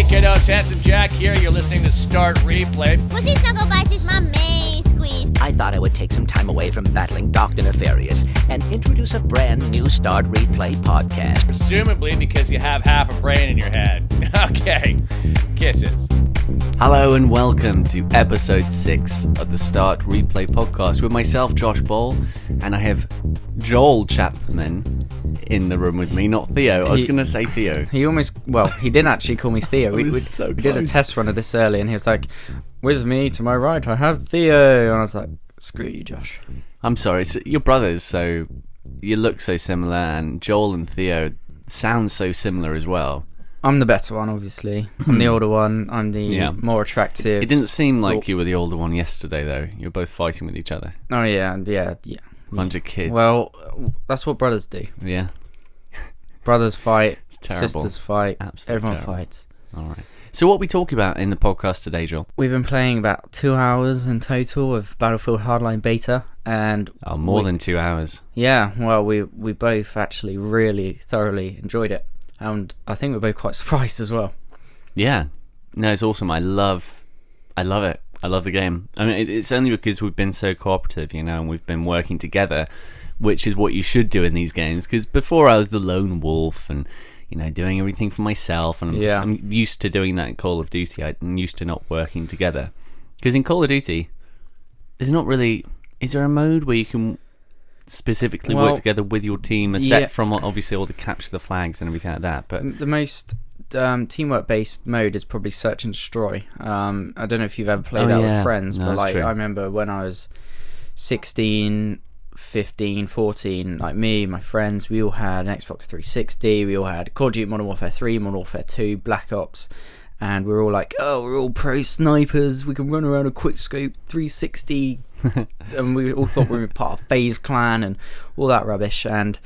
Hey kiddos, Handsome Jack here. You're listening to Start Replay. Mushy Snuggle Bites is my main squeeze. I thought I would take some time away from battling Dr. Nefarious and introduce a brand new Start Replay podcast. Presumably because you have half a brain in your head. Okay, kisses. Hello and welcome to episode 6 of the Start Replay podcast with myself, Josh Ball, and I have Joel Chapman in the room with me, not Theo. I was going to say Theo. He didn't actually call me Theo. We did a test run of this early, and he was like, with me to my right, I have Theo. And I was like, screw you, Josh. I'm sorry, you're brothers, so you look so similar, and Joel and Theo sound so similar as well. I'm the better one, obviously. I'm the older one. I'm the more attractive. It didn't seem like you were the older one yesterday, though. You were both fighting with each other. Oh, yeah. Bunch of kids. Well, that's what brothers do. Yeah. Brothers fight, It's terrible. sisters fight, Absolutely everyone terrible. fights. All right. So what are we talking about in the podcast today, Joel? We've been playing about 2 hours in total of Battlefield Hardline Beta, and More than 2 hours. yeah, well, we both actually really thoroughly enjoyed it, and I think we're both quite surprised as well. Yeah. No, it's awesome. I love it. I love the game. I mean, it's only because we've been so cooperative, and we've been working together, which is what you should do in these games. Because before I was the lone wolf and, doing everything for myself. And I'm used to doing that in Call of Duty. I'm used to not working together. Because in Call of Duty, there's not really... Is there a mode where you can specifically work together with your team, aside from obviously all the capture the flags and everything like that? But the most teamwork based mode is probably search and destroy. I don't know if you've ever played that with friends, but that's true. I remember when I was 16, 15, 14, like me, my friends, we all had an Xbox 360, we all had Call of Duty Modern Warfare 3, Modern Warfare 2, Black Ops, and we were all like, oh, we're all pro snipers, we can run around a quickscope 360, and we all thought we were part of FaZe Clan and all that rubbish, and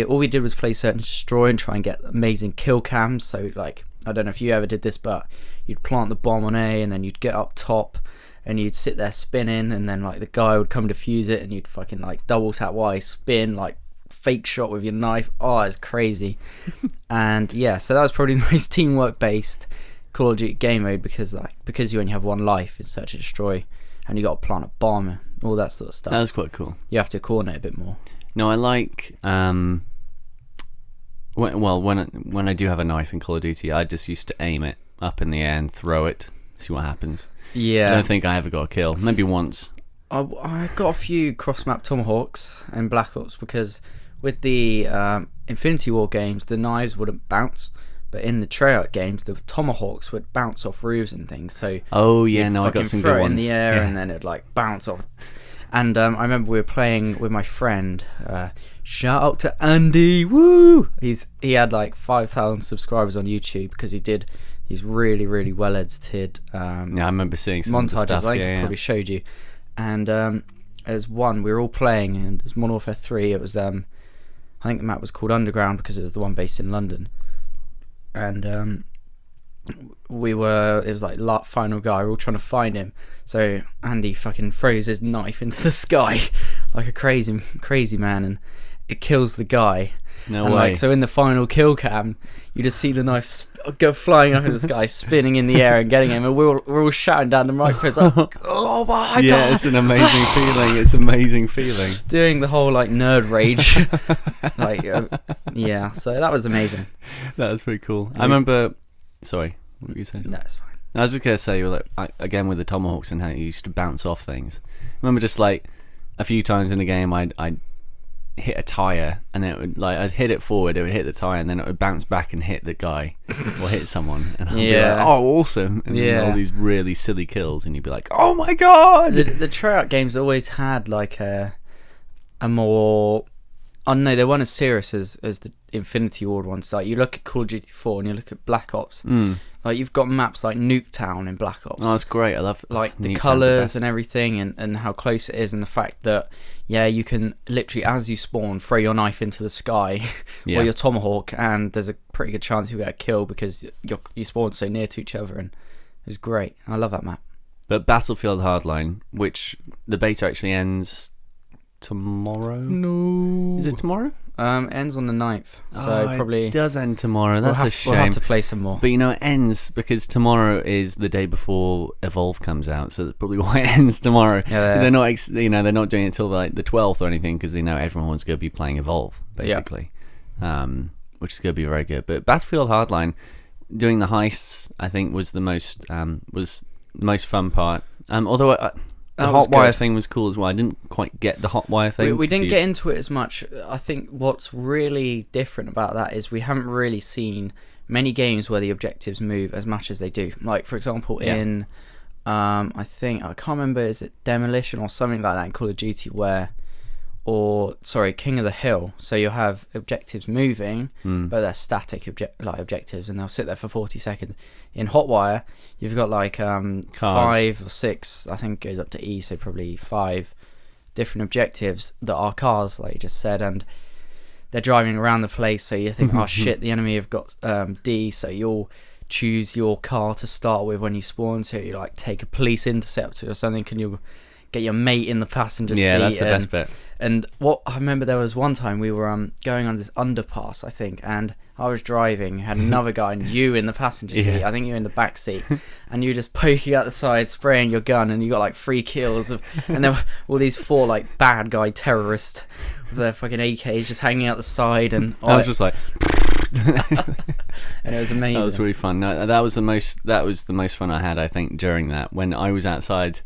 all we did was play search and destroy and try and get amazing kill cams. So like, I don't know if you ever did this, but you'd plant the bomb on A and then you'd get up top and you'd sit there spinning, and then like the guy would come defuse it and you'd fucking like double tap Y, spin, like fake shot with your knife. Oh, it's crazy. And yeah, so that was probably the most teamwork based Call of Duty game mode, because you only have one life in search and destroy, and you got to plant a bomb, all that sort of stuff. that was quite cool. You have to coordinate a bit more. No, I like when I do have a knife in Call of Duty, I just used to aim it up in the air and throw it, see what happens. Yeah, I don't think I ever got a kill. Maybe once. I got a few cross-map tomahawks in Black Ops, because with the Infinity War games, the knives wouldn't bounce, but in the Treyarch games, the tomahawks would bounce off roofs and things. So I got some good ones in the air, and then it'd like bounce off. And I remember we were playing with my friend. Shout out to Andy! Woo! He had like 5,000 subscribers on YouTube, because he did these really, really well edited I remember seeing some montages. stuff. I think I probably showed you. And as one, we were all playing, and it was Modern Warfare 3. It was I think the map was called Underground, because it was the one based in London. And it was like final guy, we were all trying to find him. So Andy fucking throws his knife into the sky like a crazy man, and it kills the guy. No and way. Like, so in the final kill cam, you just see the knife go flying up in the sky, spinning in the air and getting him, and we're all shouting down the microphones like, oh my god! Yeah, it's an amazing feeling. It's an amazing feeling. Doing the whole like nerd rage, yeah. So that was amazing. That was pretty cool. I remember. Sorry, what were you saying? No, it's fine. I was just gonna say, again with the tomahawks and how you used to bounce off things. I remember just like a few times in the game, I'd hit a tire, and then it would I'd hit it forward, it would hit the tire, and then it would bounce back and hit the guy or hit someone, and I'd be like, oh, awesome! And then all these really silly kills, and you'd be like, oh my god! The Treyarch games always had like a more. I don't know, they weren't as serious as the Infinity Ward ones. Like, you look at Call of Duty 4 and you look at Black Ops. Like, you've got maps like Nuketown in Black Ops. Oh, that's great. I love like the colours and everything, and how close it is, and the fact that you can literally, as you spawn, throw your knife into the sky or your tomahawk, and there's a pretty good chance you'll get a kill because you spawn so near to each other, and it's great. I love that map. But Battlefield Hardline, which the beta actually ends tomorrow. No, Is it tomorrow? Ends on the 9th, so probably it does end tomorrow. That's a shame. We'll have to play some more. But it ends because tomorrow is the day before Evolve comes out, so that's probably why it ends tomorrow. Yeah, they're not, they're not doing it till like the 12th or anything because they know everyone's going to be playing Evolve basically, which is going to be very good. But Battlefield Hardline, doing the heists, I think was the most fun part. Although. The Hotwire thing was cool as well. I didn't quite get the Hotwire thing. We didn't get into it as much. I think what's really different about that is we haven't really seen many games where the objectives move as much as they do. Like, for example, in, I can't remember, is it Demolition or something like that in Call of Duty King of the Hill. So you'll have objectives moving, but they're static objectives, and they'll sit there for 40 seconds. In Hotwire, you've got like 5 or 6, I think it goes up to E, so probably 5 different objectives that are cars, like you just said, and they're driving around the place, so you think, oh shit, the enemy have got D, so you'll choose your car to start with when you spawn, so you like take a police interceptor or something, and you'll get your mate in the passenger seat. Yeah, that's the best bit. And what I remember, there was one time we were going on this underpass, I think, and I was driving, had another guy and you in the passenger seat. I think you were in the back seat, and you were just poking out the side, spraying your gun, and you got like 3 kills and there were all these 4 like bad guy terrorists with their fucking AKs just hanging out the side, and I was just like and it was amazing. That was really fun. No, that was the most fun I had, I think, during that, when I was outside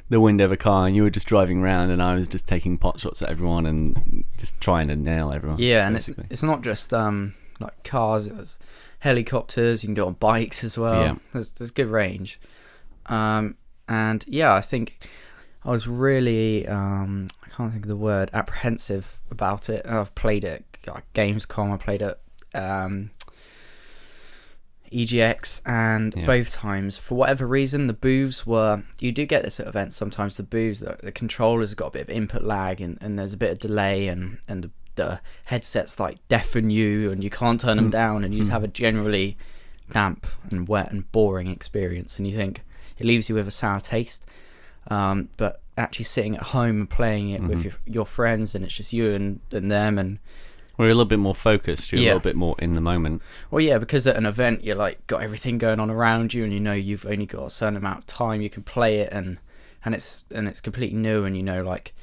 the window of a car and you were just driving around and I was just taking pot shots at everyone and just trying to nail everyone. Yeah, and it's not just like cars, it was helicopters, you can do it on bikes as well. Yeah. There's good range. And yeah, I think I was really I can't think of the word, apprehensive about it. And I've played it like Gamescom, I played it EGX, and both times, for whatever reason, the booths were, you do get this at events sometimes, the booths, the controllers have got a bit of input lag, and there's a bit of delay, and the headsets like deafen you, and you can't turn them down, and you just have a generally damp and wet and boring experience, and you think it leaves you with a sour taste. But actually sitting at home and playing it with your friends, and it's just you and them, and we're a little bit more focused. You're a little bit more in the moment. Well, yeah, because at an event you're like got everything going on around you, and you know you've only got a certain amount of time you can play it, and it's completely new, and you know like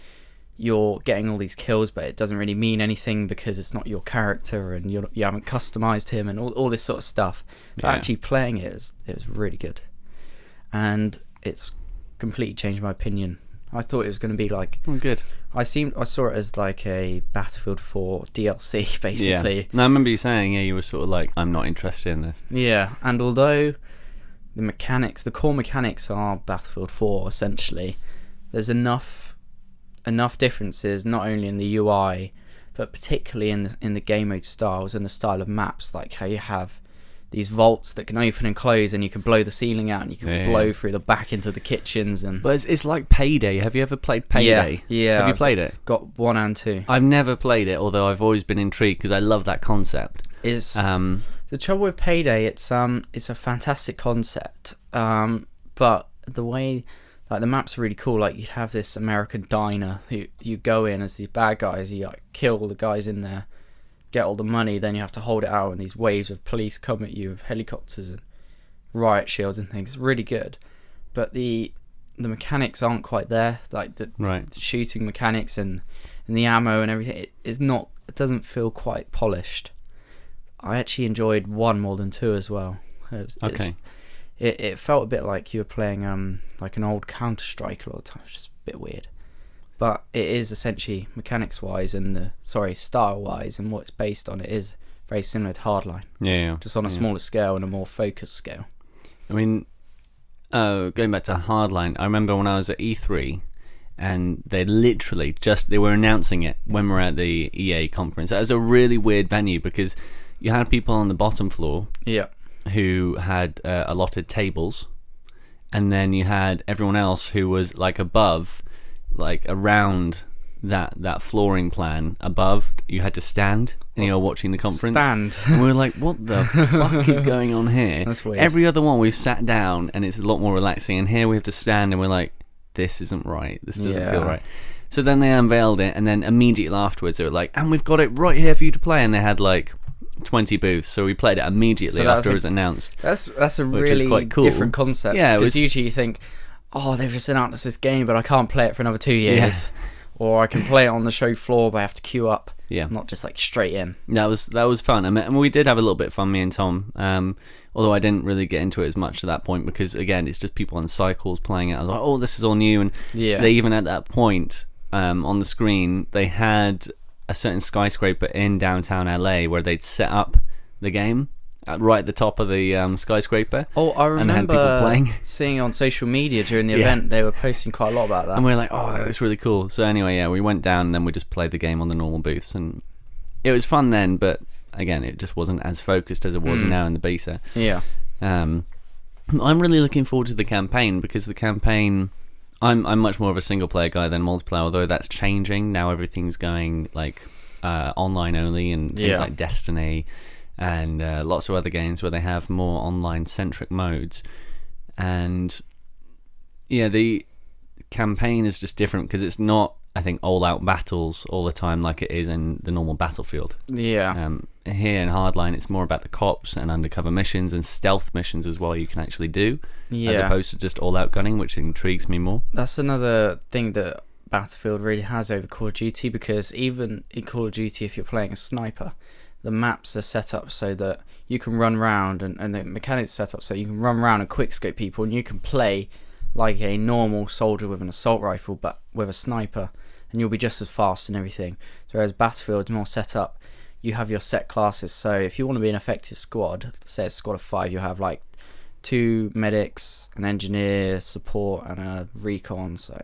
you're getting all these kills, but it doesn't really mean anything because it's not your character, and you haven't customized him, and all this sort of stuff. But actually playing it was really good, and it's completely changed my opinion. I thought it was going to be like... Oh, good. I saw it as like a Battlefield 4 DLC, basically. Yeah. No, I remember you saying, you were sort of like, I'm not interested in this. Yeah, and although the core mechanics are Battlefield 4, essentially, there's enough differences, not only in the UI, but particularly in the game mode styles and the style of maps, like how you have these vaults that can open and close, and you can blow the ceiling out, and you can blow through the back into the kitchens. And but it's like Payday. Have you ever played Payday? Yeah. Have you played it? Got 1 and 2. I've never played it, although I've always been intrigued because I love that concept. The trouble with Payday, it's a fantastic concept, but the way, like, the maps are really cool. Like, you'd have this American diner who you go in as these bad guys, you like kill all the guys in there, get all the money, then you have to hold it out, and these waves of police come at you with helicopters and riot shields and things. It's really good, but the mechanics aren't quite there, like the shooting mechanics and the ammo and everything. It doesn't feel quite polished. I actually enjoyed 1 more than 2 as well. It felt a bit like you were playing like an old Counter-Strike a lot of times, just a bit weird. But it is essentially mechanics-wise and style-wise, and what it's based on, it is very similar to Hardline. Yeah. Just on a smaller scale and a more focused scale. I mean, going back to Hardline, I remember when I was at E3, and they literally they were announcing it when we were at the EA conference. That was a really weird venue because you had people on the bottom floor who had allotted tables, and then you had everyone else who was like above, like around that flooring plan above. You had to stand, and you were watching the conference. And we were like, what the fuck is going on here? That's weird. Every other one we've sat down and it's a lot more relaxing, and here we have to stand and we're like, this isn't right, this doesn't feel right. So then they unveiled it, and then immediately afterwards they were like, and we've got it right here for you to play, and they had like 20 booths, so we played it immediately after it was announced. That's a which is really quite cool. different concept. Yeah, because usually you think, oh, they've just announced this game, but I can't play it for another 2 years. Or I can play it on the show floor, but I have to queue up. Yeah. Not just like straight in. That was fun. I mean, and we did have a little bit of fun, me and Tom. Although I didn't really get into it as much at that point because, again, it's just people on cycles playing it. I was like, oh, this is all new. And they even at that point on the screen, they had a certain skyscraper in downtown LA where they'd set up the game right at the top of the skyscraper. Oh, I remember and they had people playing. Seeing on social media during the event, they were posting quite a lot about that. And we were like, oh, that's really cool. So anyway, yeah, we went down and then we just played the game on the normal booths. And it was fun then, but again, it just wasn't as focused as it was now in the beta. Yeah. I'm really looking forward to the campaign because the campaign... I'm much more of a single player guy than multiplayer, although that's changing. Now everything's going like online only and things like Destiny and lots of other games where they have more online centric modes. And yeah, the campaign is just different because it's not, I think, all out battles all the time like it is in the normal Battlefield. Yeah. Here in Hardline, it's more about the cops and undercover missions and stealth missions as well you can actually do, as opposed to just all out gunning, which intrigues me more. That's another thing that Battlefield really has over Call of Duty, because even in Call of Duty, if you're playing a sniper, the maps are set up so that you can run around, and the mechanics set up so you can run around and quickscope people, and you can play like a normal soldier with an assault rifle but with a sniper, and you'll be just as fast and everything. Whereas Battlefield is more set up, you have your set classes, so if you want to be an effective squad, say it's a squad of 5, you have like 2 medics, an engineer, support, and a recon. So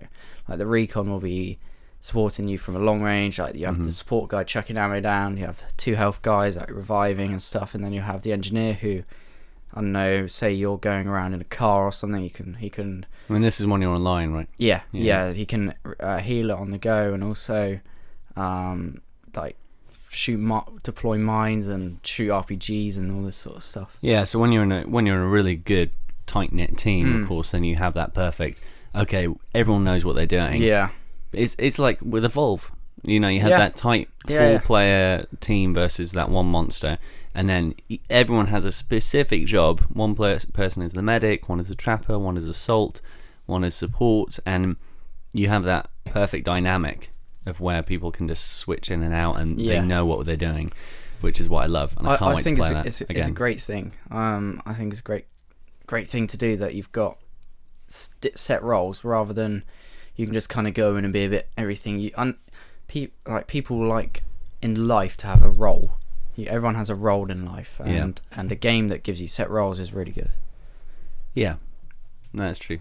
like the recon will be supporting you from a long range, like you have the support guy chucking ammo down, you have 2 health guys like reviving and stuff, and then you have the engineer who, I don't know, say you're going around in a car or something, he can I mean, this is when you're online, right? yeah, he can heal it on the go, and also like deploy mines and shoot RPGs and all this sort of stuff. Yeah, so when you're in a really good tight knit team, of course, then you have that perfect. Okay, everyone knows what they're doing. Yeah, it's like with Evolve. You know, you have that tight 4-player team versus that one monster, and then everyone has a specific job. One person is the medic, one is the trapper, one is assault, one is support, and you have that perfect dynamic of where people can just switch in and out, and they know what they're doing, which is what I love, and I can't wait to play that again. It's a great thing. I think it's a great thing to do, that you've got set roles rather than you can just kind of go in and be a bit everything. People like in life to have a role. Everyone has a role in life, and a game that gives you set roles is really good. Yeah, that's true.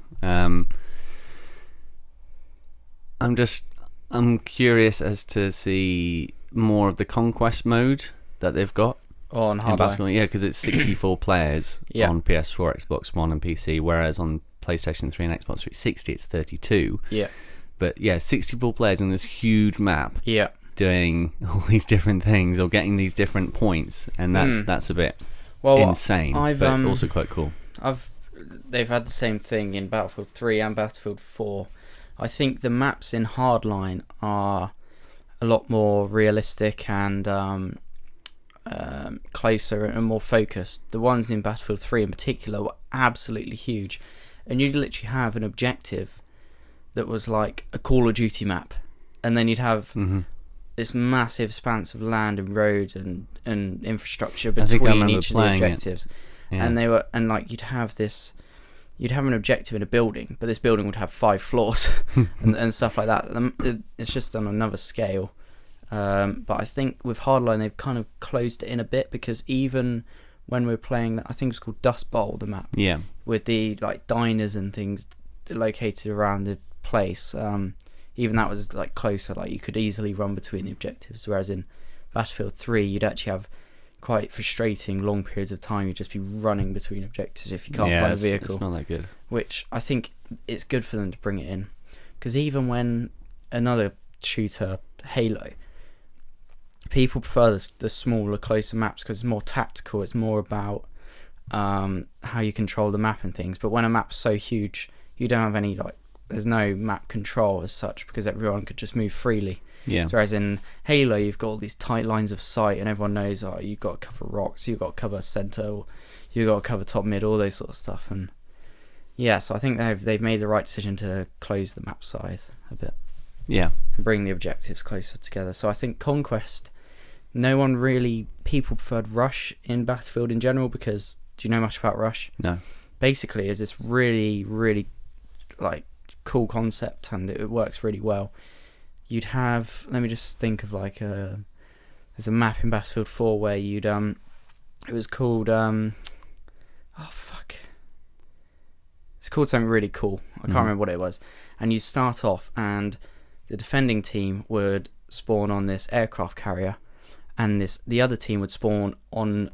I'm curious as to see more of the conquest mode that they've got on Hardline. Yeah, because it's 64 players on PS4, Xbox One, and PC, whereas on PlayStation 3 and Xbox 360 it's 32. Yeah. But yeah, 64 players in this huge map. Yeah. Doing all these different things or getting these different points, and that's a bit insane, but also quite cool. They've had the same thing in Battlefield 3 and Battlefield 4. I think the maps in Hardline are a lot more realistic and closer and more focused. The ones in Battlefield 3 in particular were absolutely huge, and you'd literally have an objective that was like a Call of Duty map, and then you'd have this massive expanse of land and road and infrastructure between each of the objectives. And they were, and like you'd have an objective in a building, but this building would have 5 floors and stuff like that. It's just on another scale. But I think with Hardline they've kind of closed it in a bit, because even when we're playing that, I think it's called Dust Bowl, the map, with the like diners and things located around the place, even that was like closer, like you could easily run between the objectives, whereas in Battlefield 3 you'd actually have quite frustrating long periods of time. You'd just be running between objectives if you can't find a vehicle. It's not that good, which I think it's good for them to bring it in, because even when another shooter, Halo, people prefer the smaller, closer maps because it's more tactical. It's more about how you control the map and things. But when a map's so huge, you don't have any like there's no map control as such because everyone could just move freely. Yeah. Whereas in Halo, you've got all these tight lines of sight, and everyone knows, oh, you've got to cover rocks, you've got to cover centre, or you've got to cover top mid, all those sort of stuff. And yeah, so I think they've made the right decision to close the map size a bit Yeah. and bring the objectives closer together. So I think Conquest, people preferred Rush in Battlefield in general because, do you know much about Rush? No. Basically, is this really, really like cool concept, and it works really well. You'd have, let me just think of like there's a map in Battlefield 4 where you'd it was called it's called something really cool. I can't remember what it was. And you start off, and the defending team would spawn on this aircraft carrier, and the other team would spawn on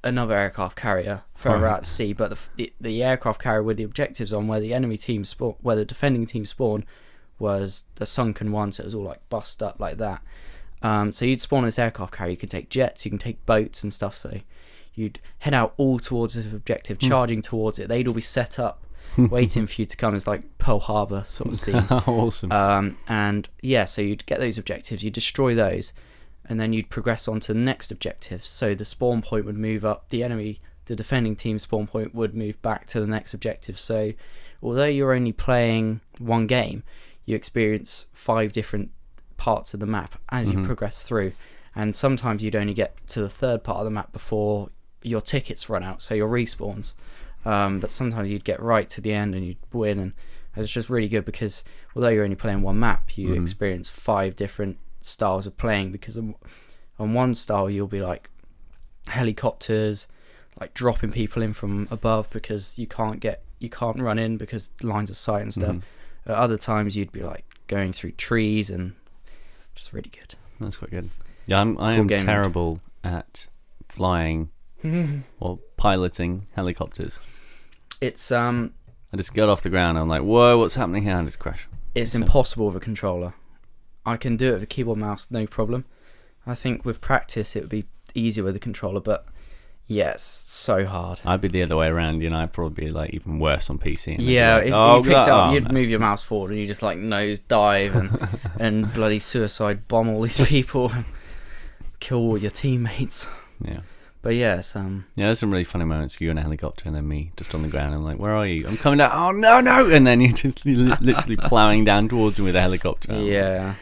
another aircraft carrier further out to sea. But the aircraft carrier with the objectives on where the enemy team where the defending team spawned was the sunken one, so it was all like bust up like that. So you'd spawn this aircraft carrier. You can take jets, you can take boats and stuff. So you'd head out all towards this objective, charging towards it. They'd all be set up, waiting for you to come. It's like Pearl Harbor sort of scene. Awesome. And yeah, so you'd get those objectives, you'd destroy those, and then you'd progress on to the next objective. So the spawn point would move up. The defending team spawn point would move back to the next objective. So although you're only playing one game, you experience 5 different parts of the map as you progress through. And sometimes you'd only get to the third part of the map before your tickets run out, so your respawns. But sometimes you'd get right to the end and you'd win. And it's just really good because although you're only playing one map, you experience 5 different styles of playing. Because on one style you'll be like helicopters, like dropping people in from above because you can't run in because lines of sight and stuff. At other times you'd be like going through trees, and just really good. That's quite good. Yeah, I am terrible at flying or piloting helicopters. It's I just get off the ground. I'm like, whoa, what's happening here? And just crash. It's impossible with a controller. I can do it with a keyboard mouse, no problem. I think with practice it would be easier with a controller, but yeah, it's so hard. I'd be the other way around. I'd probably be like even worse on PC. And yeah, like, if you picked up, you'd move your mouse forward and you just like nose dive and bloody suicide bomb all these people and kill all your teammates. Yeah. But yes, yeah, there's some really funny moments. You in a helicopter and then me just on the ground. I'm like, where are you? I'm coming down. Oh no! And then you're just literally plowing down towards me with a helicopter. Yeah,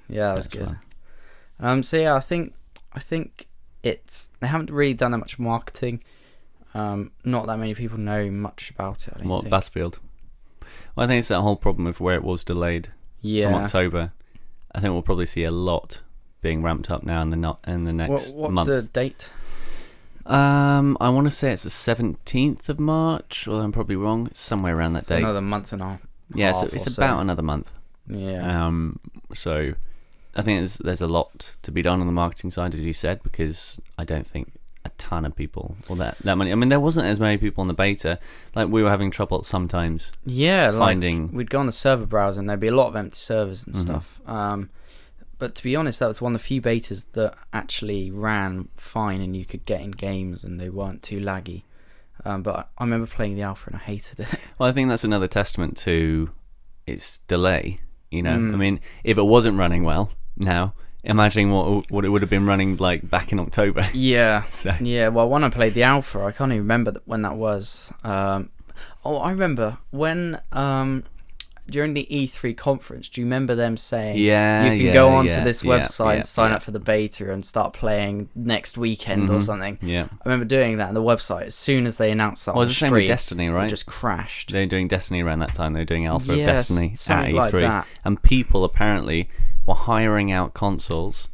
that was good. Fun. So yeah, I think they haven't really done that much marketing. Not that many people know much about it. I don't think. Battlefield? Well, I think it's that whole problem of where it was delayed from October. I think we'll probably see a lot being ramped up now in the next month. What's the date? I want to say it's the 17th of March, although I'm probably wrong. It's somewhere around that date. Another month and a half. Yeah, so it's about another month. Yeah. So I think there's a lot to be done on the marketing side, as you said, because I don't think a ton of people, or that many. I mean, there wasn't as many people on the beta. Like, we were having trouble sometimes. Yeah, finding. Like, we'd go on the server browser and there'd be a lot of empty servers and stuff. But to be honest, that was one of the few betas that actually ran fine and you could get in games and they weren't too laggy. But I remember playing the alpha and I hated it. Well, I think that's another testament to its delay. I mean, if it wasn't running well now, imagining what it would have been running like back in October. Yeah. Yeah, well, when I played the alpha, I can't even remember when that was. I remember when during the E3 conference, do you remember them saying you can go onto this website and sign up for the beta and start playing next weekend or something? Yeah. I remember doing that on the website as soon as they announced that on the stream. It was the same with Destiny, right? It just crashed. They were doing Destiny around that time. They were doing alpha of Destiny at E3. Like that. And people apparently were hiring out consoles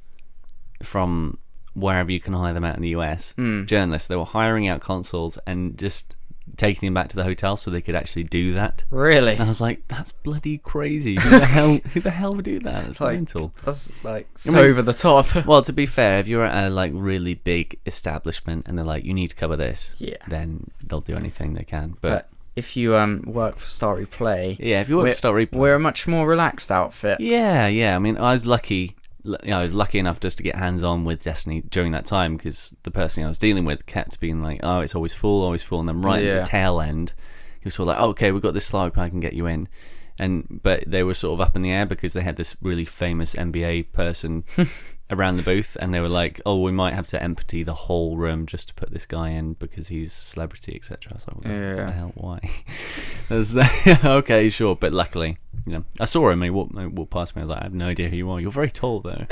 from wherever you can hire them out in the US. Journalists, they were hiring out consoles and just taking them back to the hotel so they could actually do that. Really? And I was like, that's bloody crazy. Who the hell would do that? It's mental. That's like over the top. Well, to be fair, if you're at a like really big establishment and they're like, you need to cover this, then they'll do anything they can. But if you work for Star Replay, if you work for Star Replay, we're a much more relaxed outfit. Yeah. I mean, I was lucky enough just to get hands-on with Destiny during that time because the person I was dealing with kept being like, oh, it's always full, and then right at the tail end he was sort of like, oh, okay, we've got this slot, I can get you in. but they were sort of up in the air because they had this really famous NBA person around the booth, and they were like, "Oh, we might have to empty the whole room just to put this guy in because he's a celebrity, etc." I was like, "What the hell? Why?" Okay, sure, but luckily, I saw him. He walked past me. I was like, "I have no idea who you are. You're very tall, though."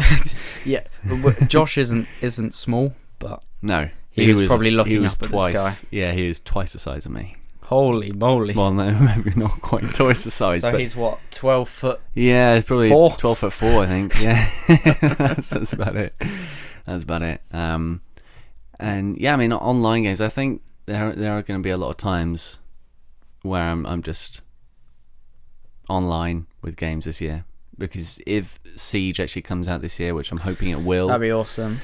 Yeah, but Josh isn't small, but no, he was probably looking up at twice. this guy. Yeah, he was twice the size of me. Holy moly! Well, no, maybe not quite twice the size. So but he's what, 12 foot? yeah, it's probably 4? 12'4", I think. Yeah, that's about it. That's about it. And yeah, I mean, online games. I think there are going to be a lot of times where I'm just online with games this year, because if Siege actually comes out this year, which I'm hoping it will, That'd be awesome.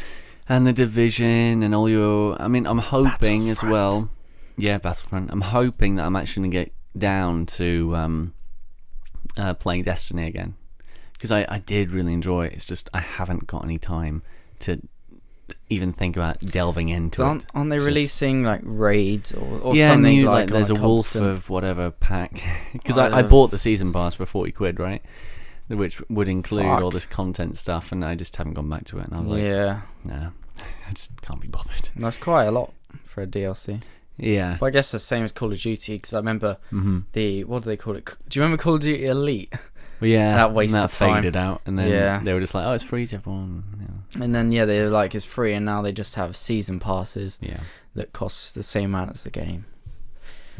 and the Division and all I'm hoping as well. Yeah, Battlefront. I'm hoping that I'm actually going to get down to playing Destiny again, because I did really enjoy it. It's just I haven't got any time to even think about delving into it. Aren't they releasing like raids or yeah, something new, like there's on a wolf constant... of whatever pack, because I bought the season pass for 40 quid, right, which would include all this content stuff, and I just haven't gone back to it, and I was like, nah, I just can't be bothered. That's quite a lot for a DLC. Yeah, But I guess the same as Call of Duty, because I remember the, what do they call it? Do you remember Call of Duty Elite? well, yeah, That waste and of time. faded out, and then they were just like, oh, it's free to everyone. And then they were like, it's free, and now they just have season passes Yeah, that cost the same amount as the game.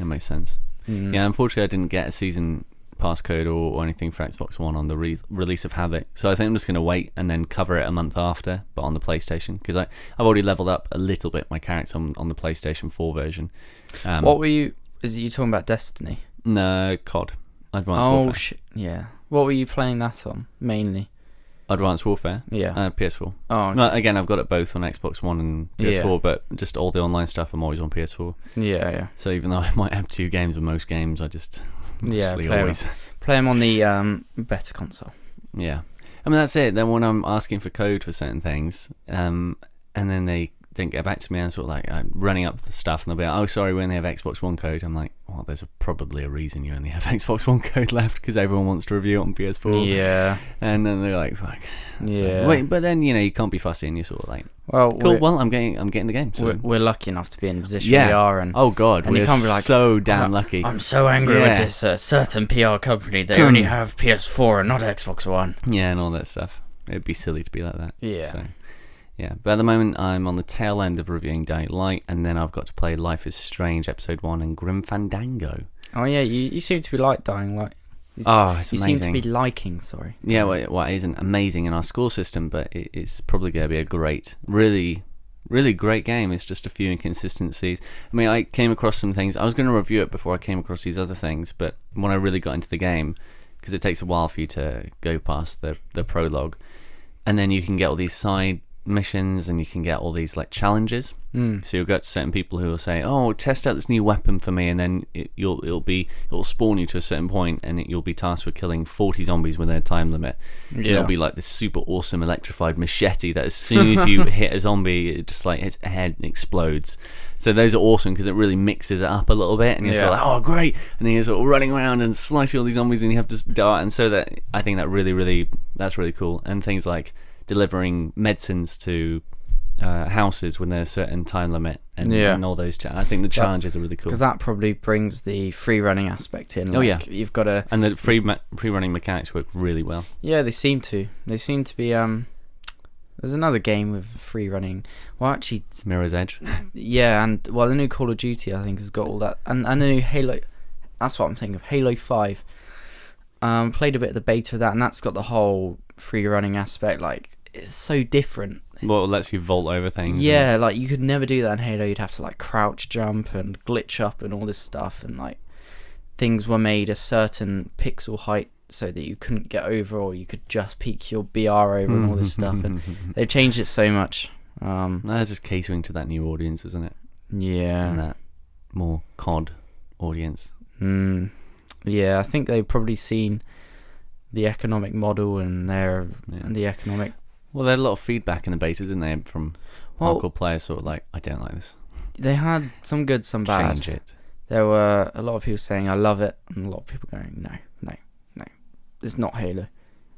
that makes sense. Yeah, unfortunately, I didn't get a season pass code or anything for Xbox One on the release of Havoc, so I think I'm just going to wait and then cover it a month after, but on the PlayStation, because I've already leveled up a little bit my character on the PlayStation 4 version. What were you... Is it you talking about Destiny? No, COD, Advanced Warfare. Shit, yeah. What were you playing that on, mainly? Advanced Warfare? Yeah. PS4. Oh, okay. Well, again, I've got it both on Xbox One and PS4, but just all the online stuff I'm always on PS4. Yeah. So even though I might have 2 games or most games, I just mostly always... Play them on the better console. Yeah. I mean, that's it. Then when I'm asking for code for certain things, and then they didn't get back to me, and sort of like running up the stuff, and they'll be like, oh, sorry, we only have Xbox One code. I'm like, well, there's probably a reason you only have Xbox One code left, because everyone wants to review it on PS4. Yeah. And then they're like, fuck. Yeah. Wait, but then, you can't be fussy, and you're sort of like, well, cool, well, I'm getting the game. So. We're lucky enough to be in the position Yeah. we are. And, oh, God, and you we're can't be like, so damn lucky. I'm so angry with this certain PR company. They only have PS4 and not Xbox One. Yeah, and all that stuff. It'd be silly to be like that. Yeah. So, yeah, but at the moment I'm on the tail end of reviewing Dying Light, and then I've got to play Life is Strange Episode 1 and Grim Fandango. Oh yeah, you seem to be like Dying Light. It's you amazing. seem to be liking, sorry. Yeah, well, it isn't amazing in our score system, but it's probably going to be a great, really, really great game. It's just a few inconsistencies. I mean, I came across some things. I was going to review it before I came across these other things, but when I really got into the game, because it takes a while for you to go past the prologue, and then you can get all these side missions, and you can get all these like challenges. So you'll get certain people who will say, oh, test out this new weapon for me, and then it'll spawn you to a certain point, and you'll be tasked with killing 40 zombies within a time limit. And it'll be like this super awesome electrified machete that as soon as you hit a zombie, it just like its head explodes. So those are awesome because it really mixes it up a little bit, and you're sort of like, oh great, and then you're sort of running around and slicing all these zombies, and you have to dart, and so that I think that that's really cool. And things like delivering medicines to houses when there's a certain time limit, and all those I think the challenges are really cool, because that probably brings the free running aspect in. You've got to, and the free running mechanics work really well. Yeah, they seem to be. There's another game with free running. Well, actually, Mirror's Edge. Yeah, and the new Call of Duty I think has got all that, and the new Halo. That's what I'm thinking of. Halo 5. Played a bit of the beta of that, and that's got the whole free running aspect. Like, it's so different. Well, it lets you vault over things. Yeah, like you could never do that in Halo. You'd have to like crouch jump and glitch up and all this stuff, and like things were made a certain pixel height so that you couldn't get over, or you could just peek your BR over and all this stuff. And they've changed it so much. That's just catering to that new audience, isn't it? Yeah, and that more COD audience. Yeah, I think they've probably seen the economic model and the economic. Well, they had a lot of feedback in the beta, didn't they, from hardcore players, sort of like, I don't like this. They had some good, some bad. Change it. There were a lot of people saying, I love it, and a lot of people going, no. it's not Halo,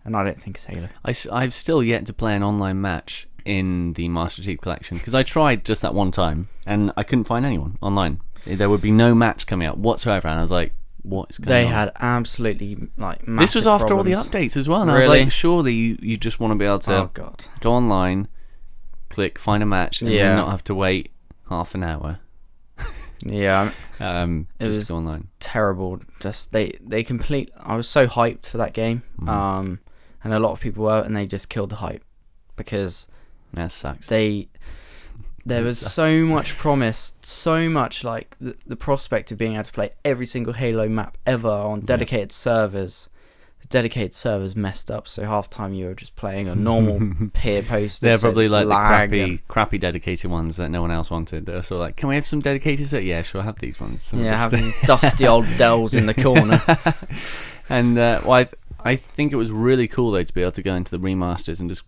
and I don't think it's Halo. I've still yet to play an online match in the Master Chief Collection because I tried just that one time and I couldn't find anyone online. There would be no match coming out whatsoever, and I was like, what is going on? They had absolutely like massive This was after problems. all the updates as well, and I was Really? like, surely you just want to be able to Oh god. go online, click, find a match, and Yeah. then not have to wait half an hour. Yeah, Just was- to go online. terrible. Just they I was so hyped for that game, and a lot of people were, and they just killed the hype because That sucks. there was so much promised, so much like the prospect of being able to play every single Halo map ever on dedicated servers. The dedicated servers messed up, so half the time you were just playing a normal peer posted. They're probably like lag the and- crappy dedicated ones that no one else wanted. They're sort of like, can we have some dedicated set? Yeah, sure, have these ones. Some yeah, of have this- these dusty old Dells in the corner. And well, I think it was really cool though to be able to go into the remasters and just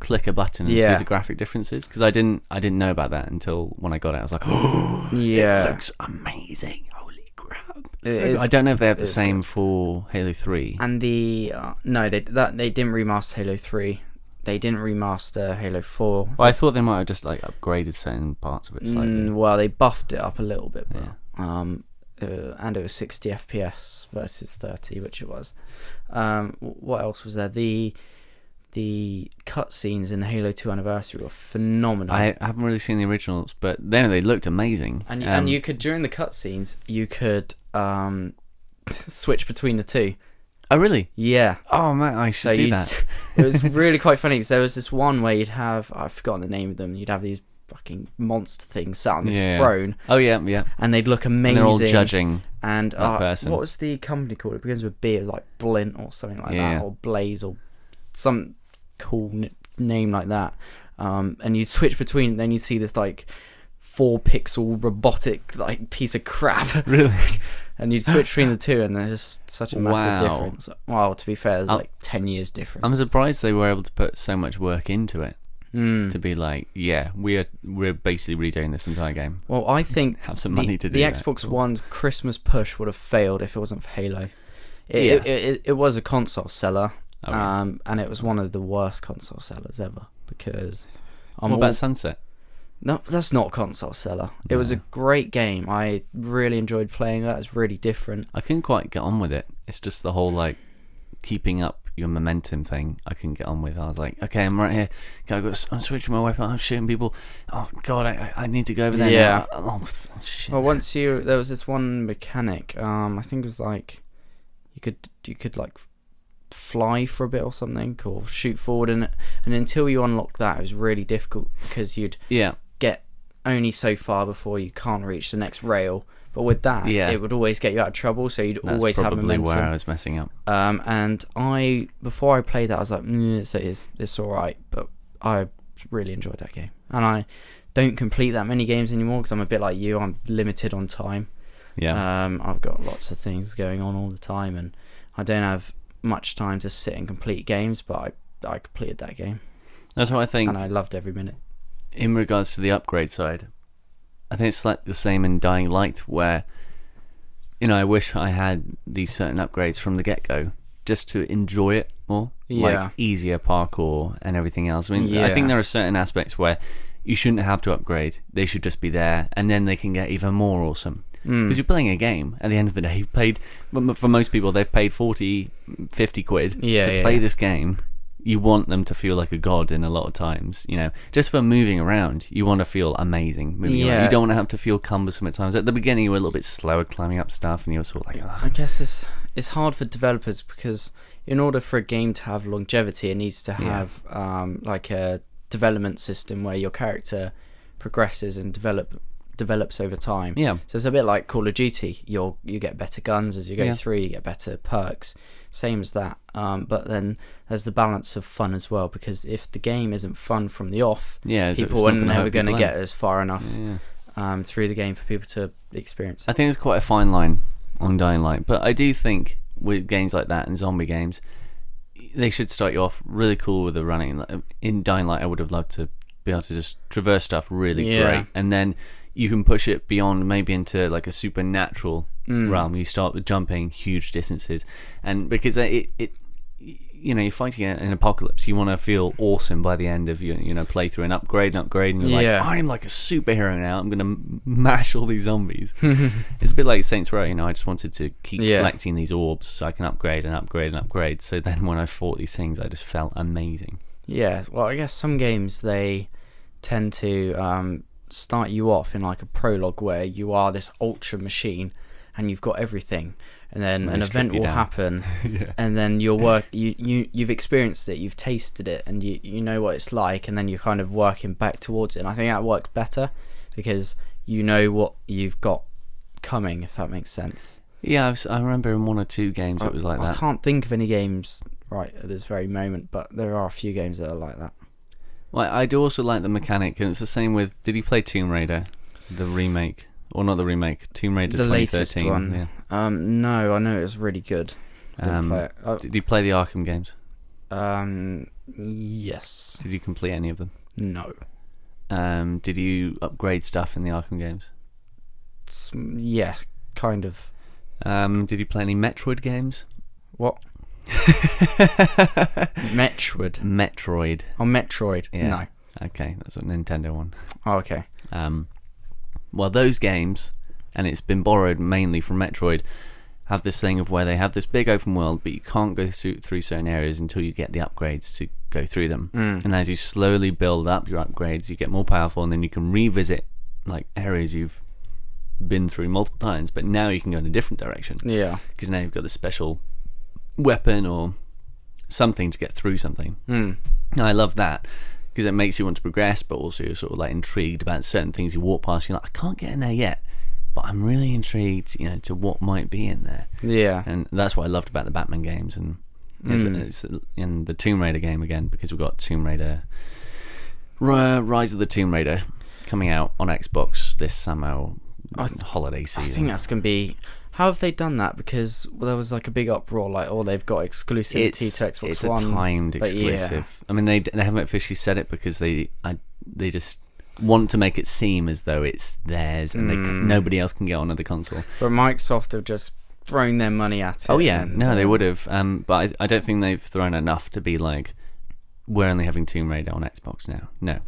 click a button and see Yeah. the graphic differences, because I didn't know about that until when I got it. I was like, oh, Yeah. it looks amazing. Holy crap! It So is- I don't know if they have the it's same for Halo 3. And the no, they didn't remaster Halo 3. They didn't remaster Halo 4. Well, I thought they might have just like upgraded certain parts of it slightly. Well, they buffed it up a little bit, but Yeah. and it was 60 FPS versus 30, which it was. What else was there? The cutscenes in the Halo 2 anniversary were phenomenal. I haven't really seen the originals, but then they looked amazing. And you could, during the cutscenes, you could switch between the two. Oh, really? Yeah. Oh man, I should do that. It was really quite funny because there was this one where you'd have, I've forgotten the name of them, you'd have these fucking monster things sat on this Yeah. throne, Oh yeah, yeah. and they'd look And amazing. they're all judging. And that person. what was the company called? It begins with B. It was like Blint or something like Yeah. that, or Blaze, or some cool name like that. And you'd switch between. Then you'd see this like 4-pixel robotic like piece of crap. Really? And you'd switch between the two, and there's just such a massive Wow. difference. Well, to be fair, there's I'm- like 10 years difference. I'm surprised they were able to put so much work into it Mm. to be like, yeah, we're basically redoing this entire game. Well, I think Have some money to do the that. Xbox Cool. One's Christmas push would have failed if it wasn't for Halo. Yeah. It was a console seller, Oh, yeah. and it was one of the worst console sellers ever because What about Sunset? no, that's not a console seller. It was a No. great game. I really enjoyed playing that. It's really different. I couldn't quite get on with it. It's just the whole like keeping up your momentum thing I couldn't get on with. I was like, okay, I'm right here. Okay, I'm switching my weapon. I'm shooting people. Oh god, I need to go over there. Yeah. now. Oh, shit. Well, there was this one mechanic. I think it was like you could like fly for a bit or something, or shoot forward, and until you unlock that, it was really difficult because you'd Yeah. get only so far before you can't reach the next rail. But with that, Yeah. it would always get you out of trouble, so you'd That's always have probably momentum. where I was messing up. And before I played that, I was like, it's all right, but I really enjoyed that game, and I don't complete that many games anymore because I'm a bit like you. I'm limited on time. Yeah. I've got lots of things going on all the time, and I don't have much time to sit and complete games. But I completed that game, That's what I think. and I loved every minute. In regards to the upgrade side, I think it's like the same in Dying Light, where I wish I had these certain upgrades from the get-go just to enjoy it more. Yeah. Like easier parkour and everything else. I mean, I Yeah. think there are certain aspects where you shouldn't have to upgrade. They should just be there, and then they can get even more awesome. Because you're playing a game. At the end of the day, you've paid, for most people, they've paid 40, 50 quid to play this game. You want them to feel like a god in a lot of times, just for moving around. You want to feel amazing moving around. You don't want to have to feel cumbersome at times. At the beginning, you were a little bit slower climbing up stuff, and you were sort of like, I guess it's hard for developers because in order for a game to have longevity, it needs to have like a development system where your character progresses and develops over time. Yeah. So it's a bit like Call of Duty. You get better guns as you go Yeah. through. You get better perks. Same as that. But then there's the balance of fun as well, because if the game isn't fun from the off, Yeah, it's people not are gonna never help going to people get out. as far enough Yeah. through the game for people to experience. I think it's quite a fine line on Dying Light, but I do think with games like that and zombie games, they should start you off really cool with the running. In Dying Light, I would have loved to be able to just traverse stuff really great, and then you can push it beyond, maybe into like a supernatural realm. You start with jumping huge distances, and because you're fighting an apocalypse. You want to feel awesome by the end of your playthrough and upgrade, and you're Yeah. like, I'm like a superhero now. I'm gonna mash all these zombies. It's a bit like Saints Row. I just wanted to keep collecting these orbs so I can upgrade and upgrade and upgrade. So then when I fought these things, I just felt amazing. Yeah, well, I guess some games, they tend to start you off in like a prologue where you are this ultra machine and you've got everything, and then an event will happen, and then you've experienced it, you've tasted it, and you know what it's like, and then you're kind of working back towards it. And I think that works better because you know what you've got coming, if that makes sense. Yeah, I remember in 1 or 2 games it was like that. I can't think of any games right at this very moment, but there are a few games that are like that. Well, I do also like the mechanic, and it's the same with. Did you play Tomb Raider, the remake, or not the remake? Tomb Raider the 2013. latest one. Yeah. No, I know it was really good. Didn't play it. Did you play the Arkham games? Yes. Did you complete any of them? No. Did you upgrade stuff in the Arkham games? Yeah, kind of. Did you play any Metroid games? What? Metroid. Metroid. Oh, Metroid. Yeah. No. Okay, that's a Nintendo one. Oh, okay. Well, those games, and it's been borrowed mainly from Metroid, have this thing of where they have this big open world, but you can't go through certain areas until you get the upgrades to go through them. And as you slowly build up your upgrades, you get more powerful, and then you can revisit like areas you've been through multiple times, but now you can go in a different direction. Yeah. Because now you've got this special weapon or something to get through something. And I love that because it makes you want to progress, but also you're sort of like intrigued about certain things you walk past. You're like, I can't get in there yet, but I'm really intrigued, to what might be in there. Yeah. And that's what I loved about the Batman games, and it's in the Tomb Raider game again, because we've got Tomb Raider, Rise of the Tomb Raider coming out on Xbox this summer, or holiday season. I think that's going to be... How have they done that? Because there was like a big uproar, like, they've got exclusivity to Xbox it's One. It's a timed exclusive. Yeah. I mean, they haven't officially said it because they just want to make it seem as though it's theirs and nobody else can get on the console. But Microsoft have just thrown their money at it. Oh yeah, no, they would have. But I don't think they've thrown enough to be like, we're only having Tomb Raider on Xbox now. No.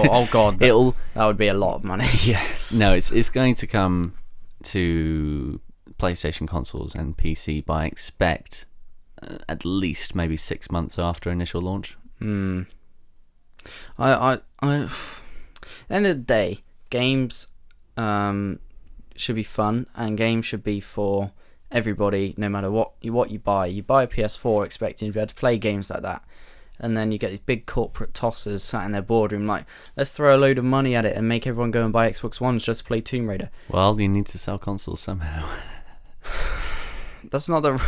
Oh god, that would be a lot of money. Yeah. No, it's going to come to PlayStation consoles and PC by, I expect, at least maybe 6 months after initial launch. At the end of the day, games should be fun, and games should be for everybody, no matter what you buy. You buy a PS4 expecting to be able to play games like that, and then you get these big corporate tossers sat in their boardroom like, let's throw a load of money at it and make everyone go and buy Xbox Ones just to play Tomb Raider. Well, you need to sell consoles somehow. That's not the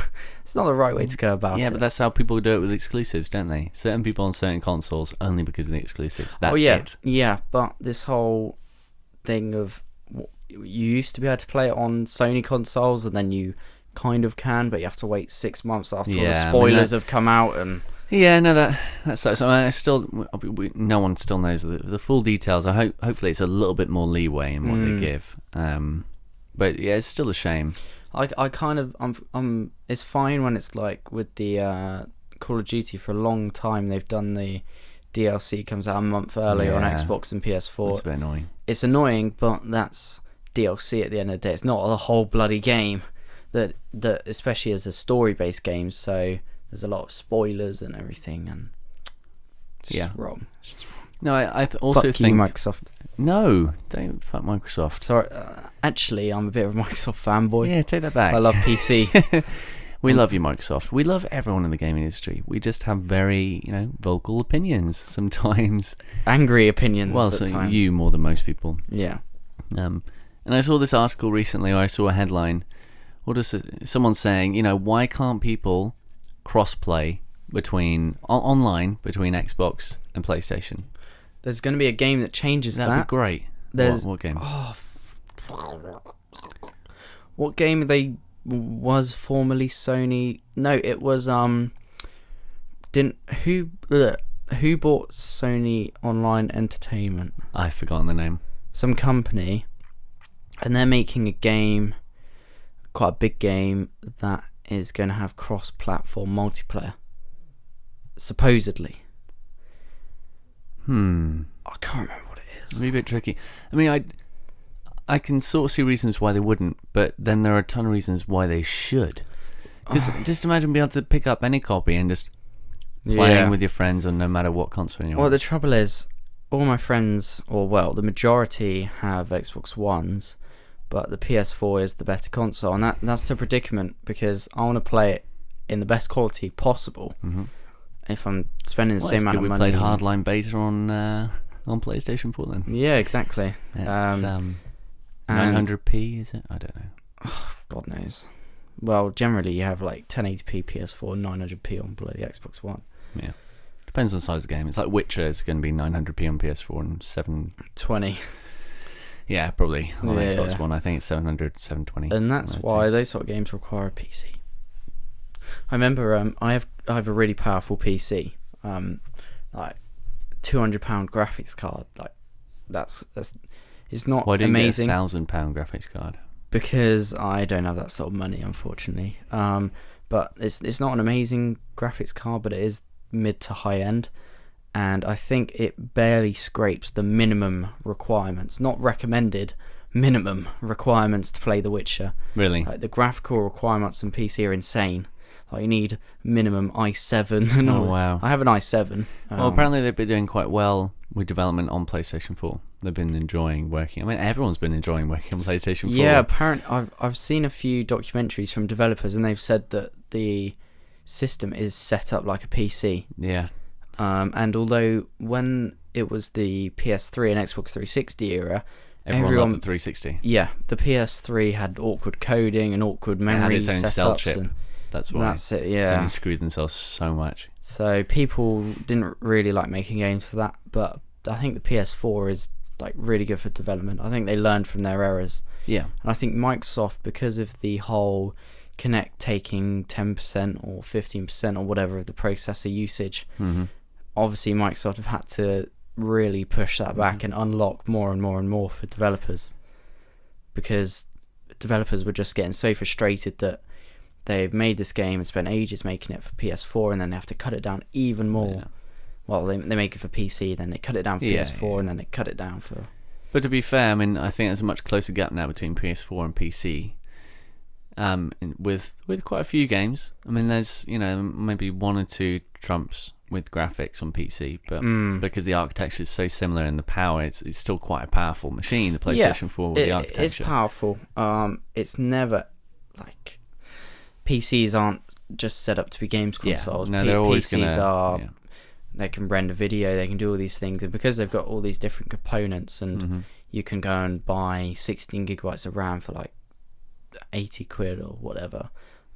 right way to go about it. Yeah, but that's how people do it with exclusives, don't they? Certain people on certain consoles only because of the exclusives. That's it. Yeah, but this whole thing of you used to be able to play it on Sony consoles, and then you kind of can, but you have to wait 6 months after all the spoilers have come out. And yeah, no, that's so. No one still knows the full details. Hopefully it's a little bit more leeway in what they give. But yeah, it's still a shame. I kind of it's fine when it's like with the Call of Duty. For a long time they've done the DLC comes out a month earlier on Xbox and PS4. It's a bit annoying. It's annoying, but that's DLC at the end of the day. It's not the whole bloody game. That especially as a story-based game, so there's a lot of spoilers and everything, and it's just wrong. It's just wrong. No, I also think you, Microsoft. No, don't fuck Microsoft. Sorry, actually, I'm a bit of a Microsoft fanboy. Yeah, take that back. I love PC. We love you, Microsoft. We love everyone in the gaming industry. We just have very, vocal opinions sometimes. Angry opinions. Well, so times. You more than most people. Yeah. And I saw this article recently, or I saw a headline, or just someone saying, why can't people cross-play online between Xbox and PlayStation? There's going to be a game that changes that. That'd be great. What game? What game was formerly Sony? No, it was who bought Sony Online Entertainment? I've forgotten the name. Some company, and they're making a game, quite a big game, that is going to have cross-platform multiplayer. supposedly. Hmm. I can't remember what it is. Maybe a bit tricky. I mean, I can sort of see reasons why they wouldn't, but then there are a ton of reasons why they should. Because just imagine being able to pick up any copy and just playing with your friends on no matter what console you're on. Well, the trouble is, all my friends, the majority have Xbox Ones, but the PS4 is the better console, and that's the predicament, because I want to play it in the best quality possible. Mm-hmm. If I'm spending the same amount of we money. played Hardline beta on PlayStation 4 then. Yeah, exactly. It's, 900p, is it? I don't know. God knows. Well, generally you have like 1080p PS4 and 900p on bloody Xbox One. Yeah. Depends on the size of the game. It's like Witcher is going to be 900p on PS4 and 720. Yeah, probably on Xbox One. I think it's 700, 720. And that's why those sort of games require a PC. I remember I have a really powerful PC, like £200 graphics card. Like that's it's not why didn't amazing. You get a £1,000 graphics card? Because I don't have that sort of money, unfortunately. But it's not an amazing graphics card, but it is mid to high end, and I think it barely scrapes the minimum requirements, not recommended, minimum requirements to play The Witcher. Really? Like the graphical requirements on PC are insane. Like you need minimum i7 and all. Oh wow! I have an i7. Well, apparently they've been doing quite well with development on PlayStation 4. They've been enjoying working. I mean, everyone's been enjoying working on PlayStation 4. Yeah, apparently I've seen a few documentaries from developers, and they've said that the system is set up like a PC. Yeah. And although when it was the PS3 and Xbox 360 era, everyone loved the 360. Yeah, the PS3 had awkward coding and awkward memory it had its own cell chip. And that's why. That's it. Yeah. They screwed themselves so much. So people didn't really like making games for that, but I think the PS4 is like really good for development. I think they learned from their errors. Yeah. And I think Microsoft, because of the whole Kinect taking 10% or 15% or whatever of the processor usage, obviously Microsoft have had to really push that back and unlock more and more and more for developers, because developers were just getting so frustrated that they've made this game and spent ages making it for PS4, and then they have to cut it down even more. Yeah. Well, they make it for PC, then they cut it down for PS4, and then they cut it down for... But to be fair, I mean, I think there's a much closer gap now between PS4 and PC. With quite a few games. I mean, there's, maybe one or two trumps with graphics on PC, but because the architecture is so similar and the power, it's still quite a powerful machine, the PlayStation 4 with the architecture. It's powerful. It's never like... PCs aren't just set up to be games consoles. Yeah, no, they're always PCs they can render video, they can do all these things, and because they've got all these different components, and you can go and buy 16 gigabytes of RAM for like 80 quid or whatever,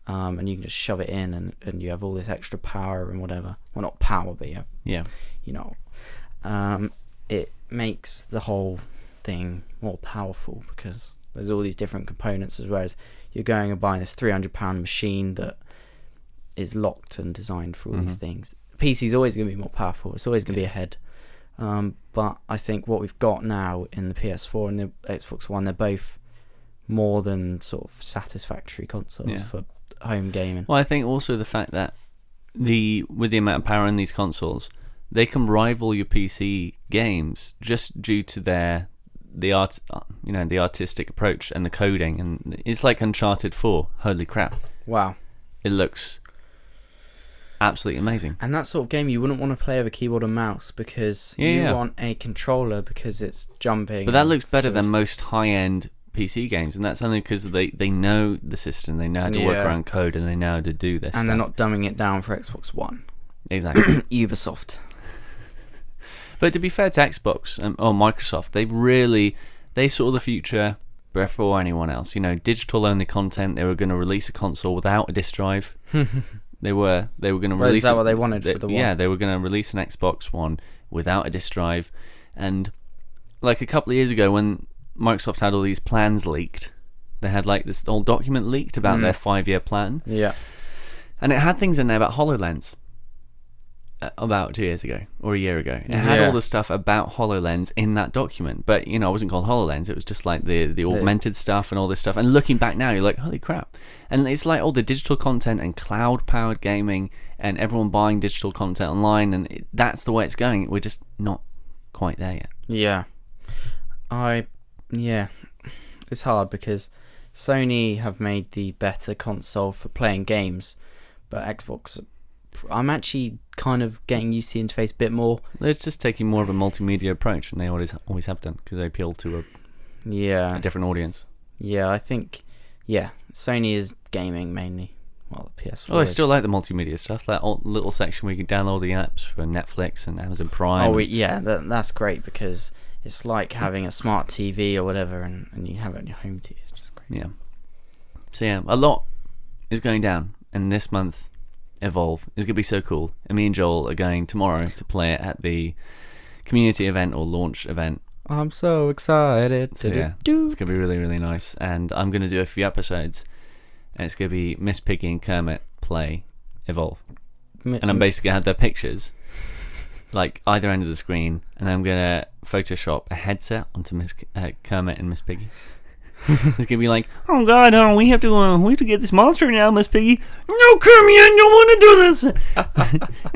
and you can just shove it in, and you have all this extra power and whatever. Well, not power, but it makes the whole thing more powerful, because there's all these different components, as well as you're going and buying this £300 machine that is locked and designed for all these things. The PC is always going to be more powerful. It's always going to be ahead. But I think what we've got now in the PS4 and the Xbox One, they're both more than sort of satisfactory consoles for home gaming. Well, I think also the fact that with the amount of power in these consoles, they can rival your PC games just due to the artistic approach and the coding, and it's like Uncharted 4. Holy crap! Wow, it looks absolutely amazing. And that sort of game you wouldn't want to play with a keyboard and mouse, because you want a controller, because it's jumping. But that looks better than most high-end PC games, and that's only because they know the system, they know how to work around code, and they know how to do this. And they're not dumbing it down for Xbox One. Exactly. Ubisoft. But to be fair to Xbox or Microsoft, they saw the future before anyone else. Digital only content. They were going to release a console without a disk drive. They were going to release. Is that what they wanted for the one? Yeah, they were going to release an Xbox One without a disk drive, and like a couple of years ago when Microsoft had all these plans leaked, they had like this old document leaked about their 5-year plan. Yeah, and it had things in there about HoloLens. about 2 years ago or a year ago. It had all the stuff about HoloLens in that document, but it wasn't called HoloLens. It was just like the augmented stuff and all this stuff. And looking back now, you're like, holy crap! And it's like all the digital content and cloud-powered gaming and everyone buying digital content online, and that's the way it's going. We're just not quite there yet. It's hard because Sony have made the better console for playing games, but Xbox, I'm actually kind of getting used to the interface a bit more. It's just taking more of a multimedia approach, and they always have done, because they appeal to a different audience. Yeah, I think Sony is gaming mainly. Well, the PS4. I still like the multimedia stuff. That little section where you can download the apps for Netflix and Amazon Prime. That's great because it's like having a smart TV or whatever, and you have it on your home TV. It's just great. Yeah. So a lot is going down, and this month, Evolve is going to be so cool. And me and Joel are going tomorrow to play it at the community event or launch event. I'm so excited. So, it's going to be really, really nice. And I'm going to do a few episodes. And it's going to be Miss Piggy and Kermit play Evolve. And I'm basically going to have their pictures, like either end of the screen. And then I'm going to Photoshop a headset onto Kermit and Miss Piggy. It's gonna be like, oh god, we have to get this monster now, Miss Piggy. No, Kermit, I don't want to do this.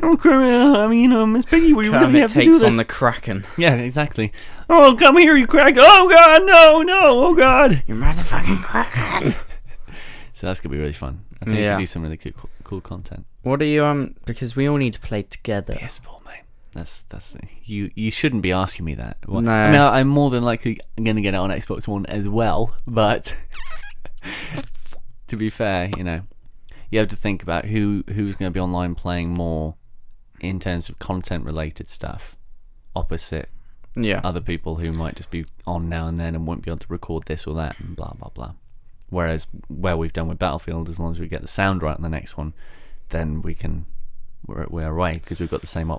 No, Kermit, Miss Piggy, we really have to do this. Takes on the Kraken. Yeah, exactly. Oh, come here, you Kraken. Oh god, no, oh god. You motherfucking Kraken. So that's gonna be really fun. I think we can do some really cool content. What do you because we all need to play together. PS4, mate. That's you shouldn't be asking me that. No. I mean, I'm more than likely going to get it on Xbox One as well, but to be fair, you have to think about who's going to be online playing more in terms of content related stuff opposite other people who might just be on now and then and won't be able to record this or that and blah blah blah. Whereas where we've done with Battlefield, as long as we get the sound right on the next one, then we're away because we've got the same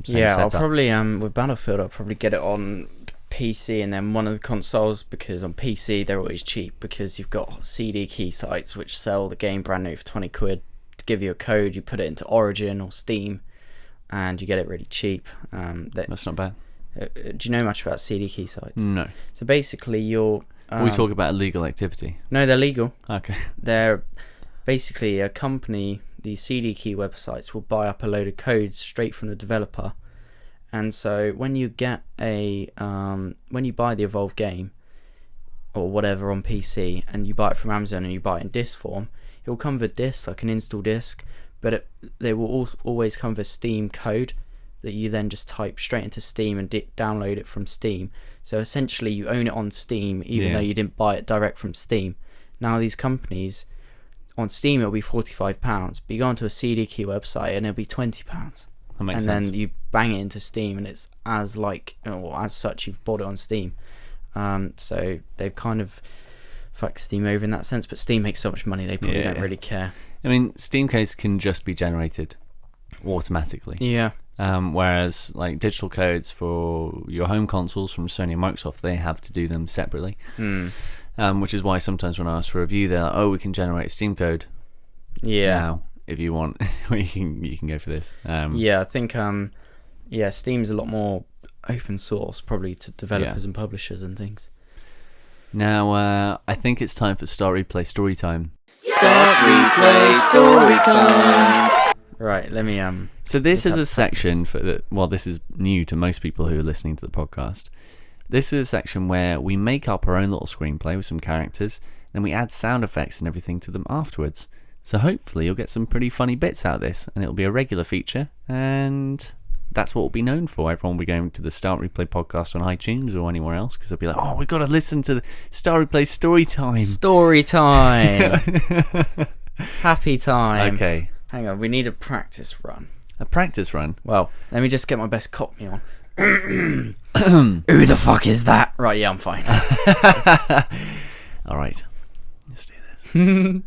setup. I'll probably with Battlefield I'll probably get it on PC and then one of the consoles, because on PC they're always cheap because you've got CD key sites which sell the game brand new for 20 quid. To give you a code, you put it into Origin or Steam and you get it really cheap. That's not bad. Do you know much about CD key sites? No. So basically you're we talk about illegal activity. No, they're legal. Okay. They're basically a company. These CD key websites will buy up a load of codes straight from the developer, and so when you get when you buy the Evolve game or whatever on PC and you buy it from Amazon and you buy it in disc form, it will come with a disc, like an install disc, but they will always come with a Steam code that you then just type straight into Steam and download it from Steam. So essentially you own it on Steam even though you didn't buy it direct from Steam. Now these companies, on Steam it'll be £45, but you go onto a CD key website and it'll be £20. That makes and sense. Then you bang it into Steam and it's as such you've bought it on Steam. So they've kind of fucked Steam over in that sense, but Steam makes so much money they probably don't really care. I mean, Steam codes can just be generated automatically. Yeah. Whereas like digital codes for your home consoles from Sony and Microsoft, they have to do them separately. Which is why sometimes when I ask for a review, they're like, "Oh, we can generate a Steam code." Now, if you want, you can go for this. I think Steam's a lot more open source, probably to developers and publishers and things. Now, I think it's time for Start Replay Story Time. Start Replay Story Time. Right, let me So this is a section this is new to most people who are listening to the podcast. This is a section where we make up our own little screenplay with some characters, then we add sound effects and everything to them afterwards. So hopefully you'll get some pretty funny bits out of this, and it'll be a regular feature, and that's what we'll be known for. Everyone will be going to the Start Replay podcast on iTunes or anywhere else, because they'll be like, oh, we've got to listen to the Start Replay Story Time. Story time. Happy time. Okay. Hang on, we need a practice run. A practice run? Well, let me just get my best Cockney on. Who the fuck is that? Right, yeah, I'm fine. Alright, let's do this.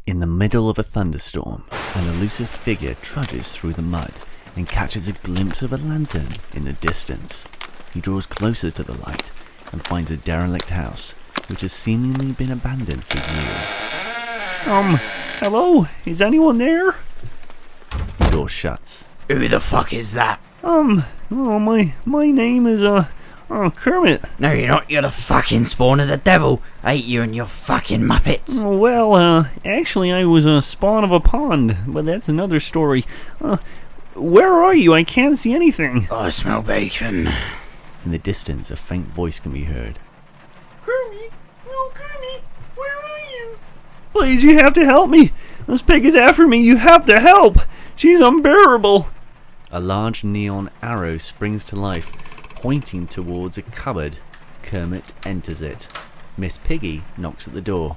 In the middle of a thunderstorm, an elusive figure trudges through the mud and catches a glimpse of a lantern in the distance. He draws closer to the light and finds a derelict house, which has seemingly been abandoned for years. Hello? Is anyone there? He door shuts. Who the fuck is that? Oh, my name is, Kermit. No, you're not. You're the fucking spawn of the devil. I hate you and your fucking Muppets. Well, actually, I was a spawn of a pond, but that's another story. Where are you? I can't see anything. I smell bacon. In the distance, a faint voice can be heard. Kermit! Oh, Kermit! Where are you? Please, you have to help me. This pig is after me. You have to help. She's unbearable. A large neon arrow springs to life, pointing towards a cupboard. Kermit enters it. Miss Piggy knocks at the door.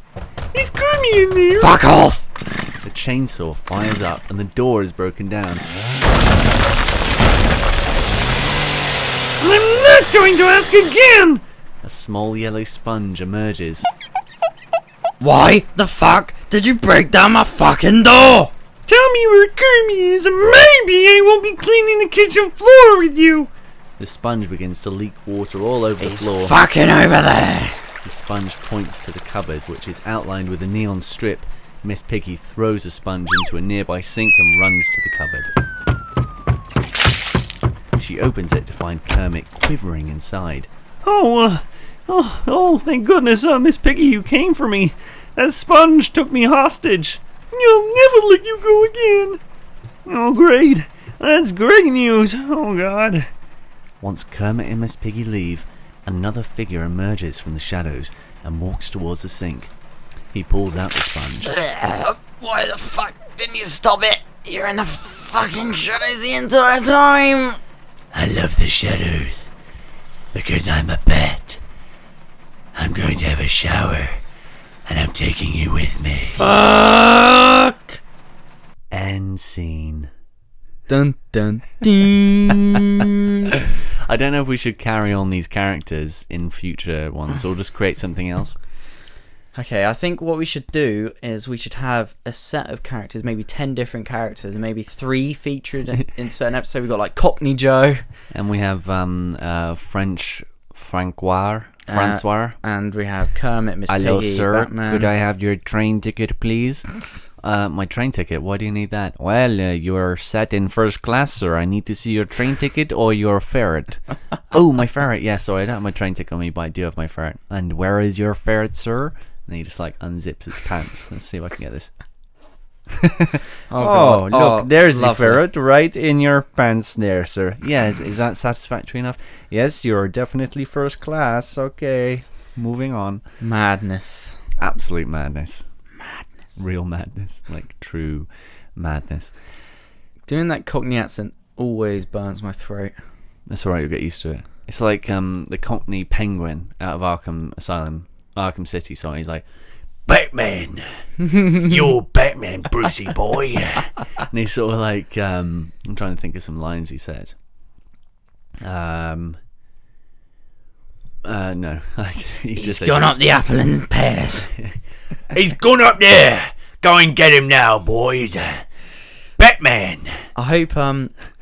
Is Kermit in there? Fuck off! The chainsaw fires up and the door is broken down. I'm not going to ask again! A small yellow sponge emerges. Why the fuck did you break down my fucking door? Tell me where Kermit is and maybe I won't be cleaning the kitchen floor with you! The sponge begins to leak water all over the floor. He's fucking over there! The sponge points to the cupboard, which is outlined with a neon strip. Miss Piggy throws a sponge into a nearby sink and runs to the cupboard. She opens it to find Kermit quivering inside. Oh, thank goodness, Miss Piggy, you came for me. That sponge took me hostage. I'll never let you go again. Oh, great. That's great news. Oh, God. Once Kermit and Miss Piggy leave, another figure emerges from the shadows and walks towards the sink. He pulls out the sponge. Why the fuck didn't you stop it? You're in the fucking shadows the entire time. I love the shadows because I'm a bat. I'm going to have a shower and I'm taking you with me. Fuck! End scene. Dun dun dun. I don't know if we should carry on these characters in future ones or just create something else. Okay, I think what we should do is we should have a set of characters, maybe 10 different characters, and maybe 3 featured in certain episodes. We've got like Cockney Joe. And we have French Francois. And we have Kermit, Miss Hello, Piggy, sir. Batman. Could I have your train ticket, please? My train ticket? Why do you need that? Well, you're sat in first class, sir. I need to see your train ticket or your ferret. Oh, my ferret. Yeah, sorry, I don't have my train ticket on me, but I do have my ferret. And where is your ferret, sir? And he just like unzips its pants. Let's see if I can get this. God. Look, there's the lovely. ferret right in your pants there, sir. Yeah, is that satisfactory enough? Yes, you're definitely first class. Okay, moving on. Madness. Absolute madness. Real madness. Like true madness. Doing that Cockney accent always burns my throat. That's alright, you'll get used to it. It's like the Cockney penguin out of Arkham City song. He's like, Batman, you're Batman, Brucey boy. And he's sort of like, I'm trying to think of some lines he said. No, He's gone up the apple and pears. He's gone up there. Go and get him now, boys. Batman. I hope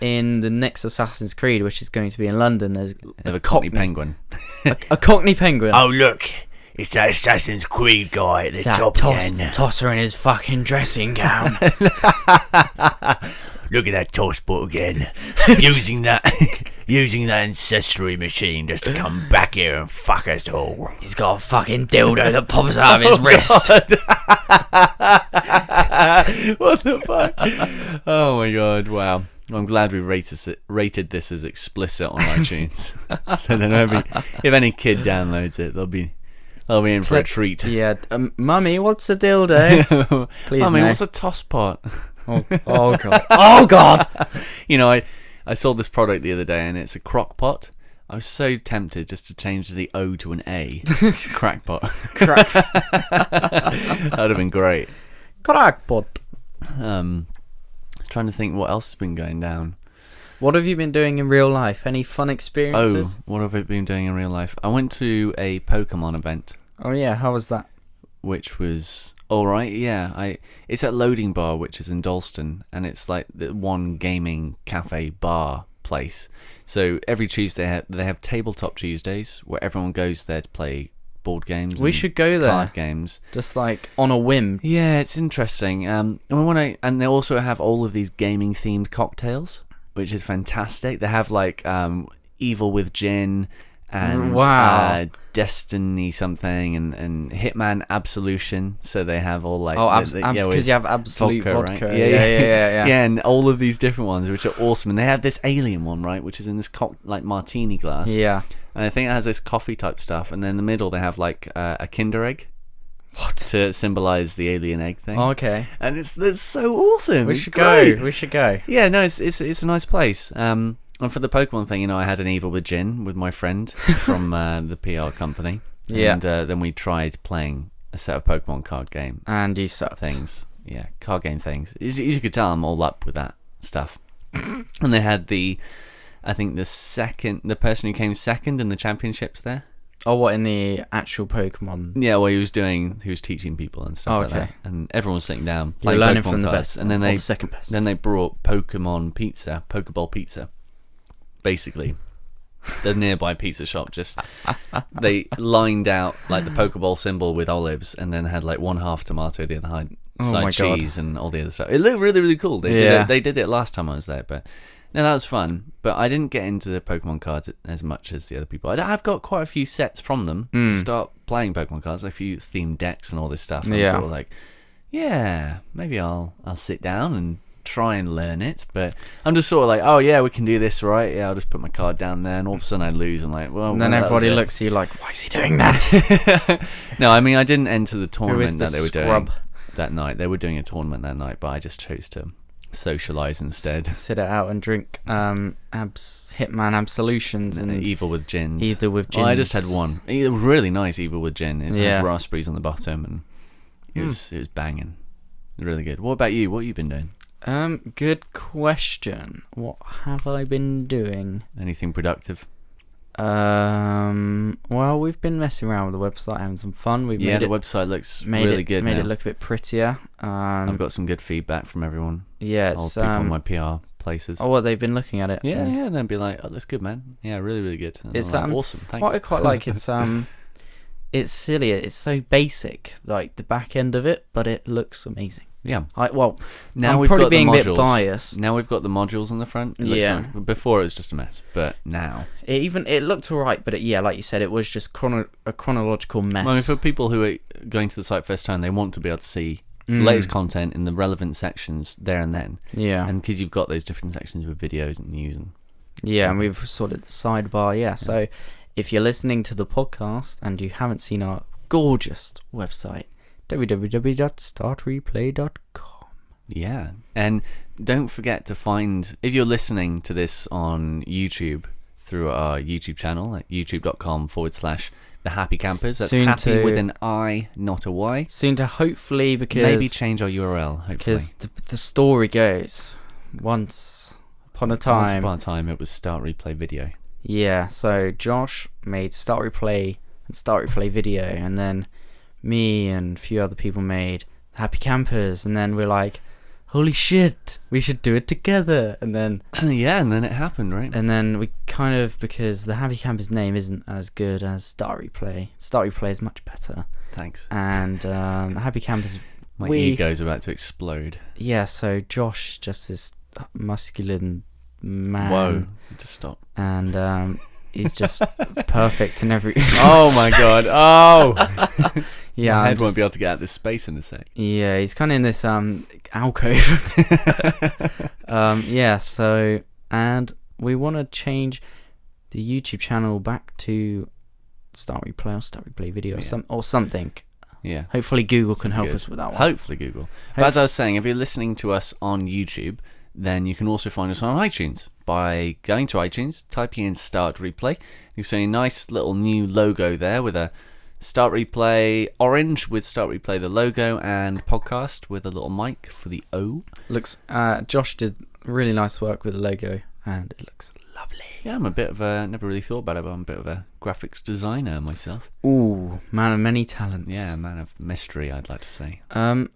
in the next Assassin's Creed, which is going to be in London, there's a Cockney penguin. a Cockney penguin. Oh, look. It's that Assassin's Creed guy at the top again. Tosser in his fucking dressing gown. Look at that tosspot again. using that ancestry machine just to come back here and fuck us all. He's got a fucking dildo that pops out of his wrist. What the fuck? Oh my god, wow. I'm glad we rated this as explicit on iTunes. So then if any kid downloads it, they'll be in for a treat. Yeah, Mummy, what's a dildo? Please, Mummy, no. what's a toss pot? Oh god. Oh god. You know, I saw this product the other day and it's a crock pot. I was so tempted just to change the O to an A. Crackpot. Crack. That would have been great. Crackpot. I was trying to think what else has been going down. What have you been doing in real life? Any fun experiences? Oh, what have I been doing in real life? I went to a Pokemon event. Oh yeah, how was that? Which was alright, yeah. It's at Loading Bar, which is in Dalston, and it's like the one gaming cafe bar place. So every Tuesday they have Tabletop Tuesdays, where everyone goes there to play board games. We and should go there. Card games. Just like on a whim. Yeah, it's interesting. And they also have all of these gaming themed cocktails, which is fantastic. They have like Evil with Gin and Wow. Destiny something and Hitman Absolution. So they have all like because you have absolute vodka. Right? Yeah. Yeah, and all of these different ones, which are awesome. And they have this alien one, right, which is in this like martini glass. Yeah. And I think it has this coffee type stuff. And then in the middle they have like a Kinder egg. What? To symbolize the alien egg thing. Okay. And it's so awesome. We It's should great. go. We should go. Yeah, no, it's a nice place. And for the Pokemon thing, I had an Evil with Gin with my friend from the PR company. Yeah. And then we tried playing a set of Pokemon card game And you sucked. things. Yeah, card game things. As you could tell, I'm all up with that stuff. And they had the person who came second in the championships there. Oh, what, in the actual Pokemon? Yeah, well, he was teaching people and stuff like okay. that. And everyone was sitting down You're playing learning Pokemon from the cards. best. And then or they the second best. Then they brought Pokeball pizza, the nearby pizza shop. Just they lined out like the Pokeball symbol with olives, and then had like one half tomato, the other my side God. cheese, and all the other stuff. It looked really, really cool. They did it last time I was there, but no, that was fun. But I didn't get into the Pokemon cards as much as the other people. I've got quite a few sets from them to start playing Pokemon cards, a few themed decks and all this stuff. And I'm sort of like, yeah, maybe I'll sit down and try and learn it. But I'm just sort of like, oh yeah, we can do this, right? Yeah, I'll just put my card down there, and all of a sudden I lose. I'm like, well, And then that was everybody it. looks at you like, why is he doing that? No, I mean, I didn't enter the Who tournament is the that they were scrub? doing that night. They were doing a tournament that night, but I just chose to socialize instead. Sit it out and drink Hitman Absolutions and Evil with Gins. either with gins. Well, I just had one. It was really nice Evil with Gin. It Yeah. has raspberries on the bottom, and it was banging. Really good. What about you? What have you been doing? Good question. What have I been doing? Anything productive? Well, we've been messing around with the website, having some fun. We've Yeah, made the it, website looks made really it, good made now. it look a bit prettier. I've got some good feedback from everyone. Yeah, All it's people on my PR places. oh, well, they've been looking at it. Yeah, and and then be like, oh, that's good, man. Yeah, really, really good. And It's, I'm like, awesome, thanks. What I quite like, it's silly. It's so basic, like the back end of it, but it looks amazing. Yeah. Now I'm we've probably got being the a bit modules. biased. Now we've got the modules on the front. It looks Yeah. like- before it was just a mess, but now. It looked alright, but like you said, it was just a chronological mess. I mean, for people who are going to the site first time, they want to be able to see the latest content in the relevant sections there and then. Yeah, And because you've got those different sections with videos and news and and we've sorted the sidebar. Yeah, so if you're listening to the podcast and you haven't seen our gorgeous website, www.startreplay.com. yeah. And don't forget to find, if you're listening to this on YouTube through our YouTube channel at youtube.com/The Happy Campers. That's Soon happy to- with an I, not a Y. Soon to hopefully, because Maybe change our URL, hopefully. because the story goes once upon a Once time. upon a time, it was Start Replay Video. Yeah, so Josh made Start Replay and Start Replay Video, and then me and a few other people made Happy Campers, and then we're like, holy shit, we should do it together. And then Yeah, and then it happened, right? we kind of, because the Happy Campers name isn't as good as Start Replay. Start Replay is much better. Thanks. And Happy Campers, My ego's about to explode. yeah, so Josh is just this masculine man. Whoa, just stop. And he's just perfect in every... Oh my god, oh! Yeah, My I'm head won't just- be able to get out of this space in a sec. Yeah, he's kind of in this alcove. Yeah, so, and we want to change the YouTube channel back to Start Replay or Start Replay Video or something. Yeah. Hopefully Google can help good. us with that one. Hopefully Google. But as I was saying, if you're listening to us on YouTube, then you can also find us on iTunes by going to iTunes, typing in Start Replay. You'll see a nice little new logo there with a Start Replay orange with Start Replay the logo, and podcast with a little mic for the O. Looks, Josh did really nice work with the logo, and it looks lovely. Yeah, I'm a bit of a, never really thought about it, but I'm a bit of a graphics designer myself. Ooh, man of many talents. Yeah, man of mystery, I'd like to say. On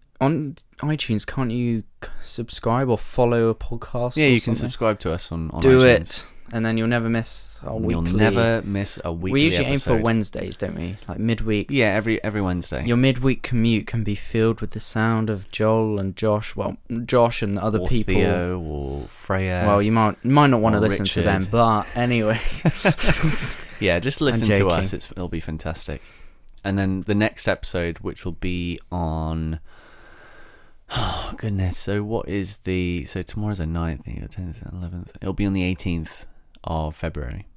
iTunes, can't you subscribe or follow a podcast? Yeah, or you can something? subscribe to us on Do iTunes. it. and then you'll never miss our weekly. You'll never miss a weekly We usually episode. aim for Wednesdays, don't we? Like midweek. Yeah, every Wednesday. Your midweek commute can be filled with the sound of Joel and Josh. Well, Josh and other or people. Theo or Freya. Well, you might not want to or listen to them, Richard. but anyway. Yeah, just listen to joking. us. It'll be fantastic. And then the next episode, which will be on... Oh, goodness. So what is the... So tomorrow's the 9th, 10th, 11th. It'll be on the 18th of February.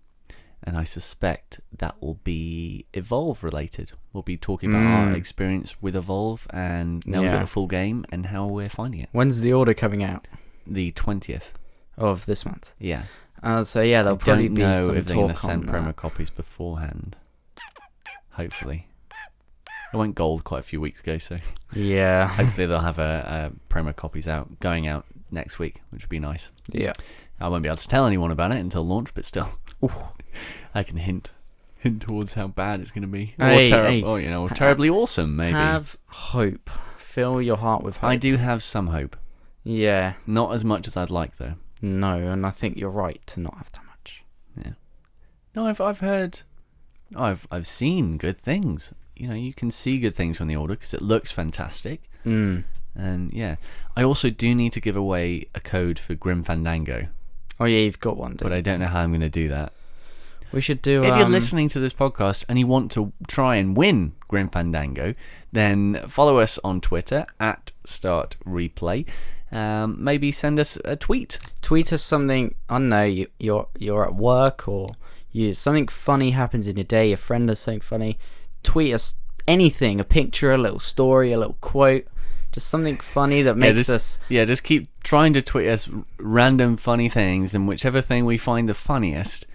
And I suspect that will be Evolve related. We'll be talking about our experience with Evolve, and now we've got a full game and how we're finding it. When's the order coming out? The 20th. Of this month. Yeah. So yeah, there'll probably Don't be know some if they're going to talk send on promo that. copies beforehand. Hopefully. It went gold quite a few weeks ago, so Yeah. hopefully they'll have a promo copies going out next week, which would be nice. Yeah. I won't be able to tell anyone about it until launch, but still, I can hint towards how bad it's going to be, or terribly awesome, maybe. Have hope. Fill your heart with hope. I do have some hope, Yeah. not as much as I'd like, though. No, and I think you're right to not have that much. Yeah. No, I've heard, I've seen good things. You know, you can see good things from the order because it looks fantastic. And yeah, I also do need to give away a code for Grim Fandango, Oh yeah, you've got one, but I don't know how I'm going to do that. We should do. If you're listening to this podcast and you want to try and win Grim Fandango, then follow us on Twitter at Start Replay. Maybe send us a tweet. Tweet us something. I don't know. You're at work or something funny happens in your day. Your friend does something funny. Tweet us anything. A picture, a little story, a little quote. Just something funny that makes us... Yeah, just keep trying to tweet us random funny things, and whichever thing we find the funniest,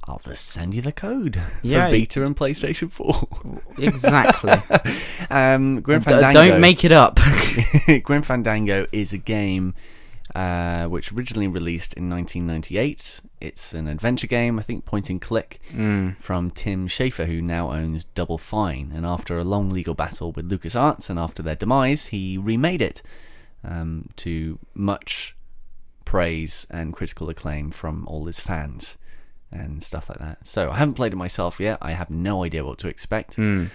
I'll just send you the code for Vita and PlayStation 4. Exactly. Grim Fandango. Don't make it up. Grim Fandango is a game which originally released in 1998. It's an adventure game, I think point and click, from Tim Schafer, who now owns Double Fine. And after a long legal battle with LucasArts and after their demise, he remade it to much praise and critical acclaim from all his fans and stuff like that. So I haven't played it myself yet. I have no idea what to expect. But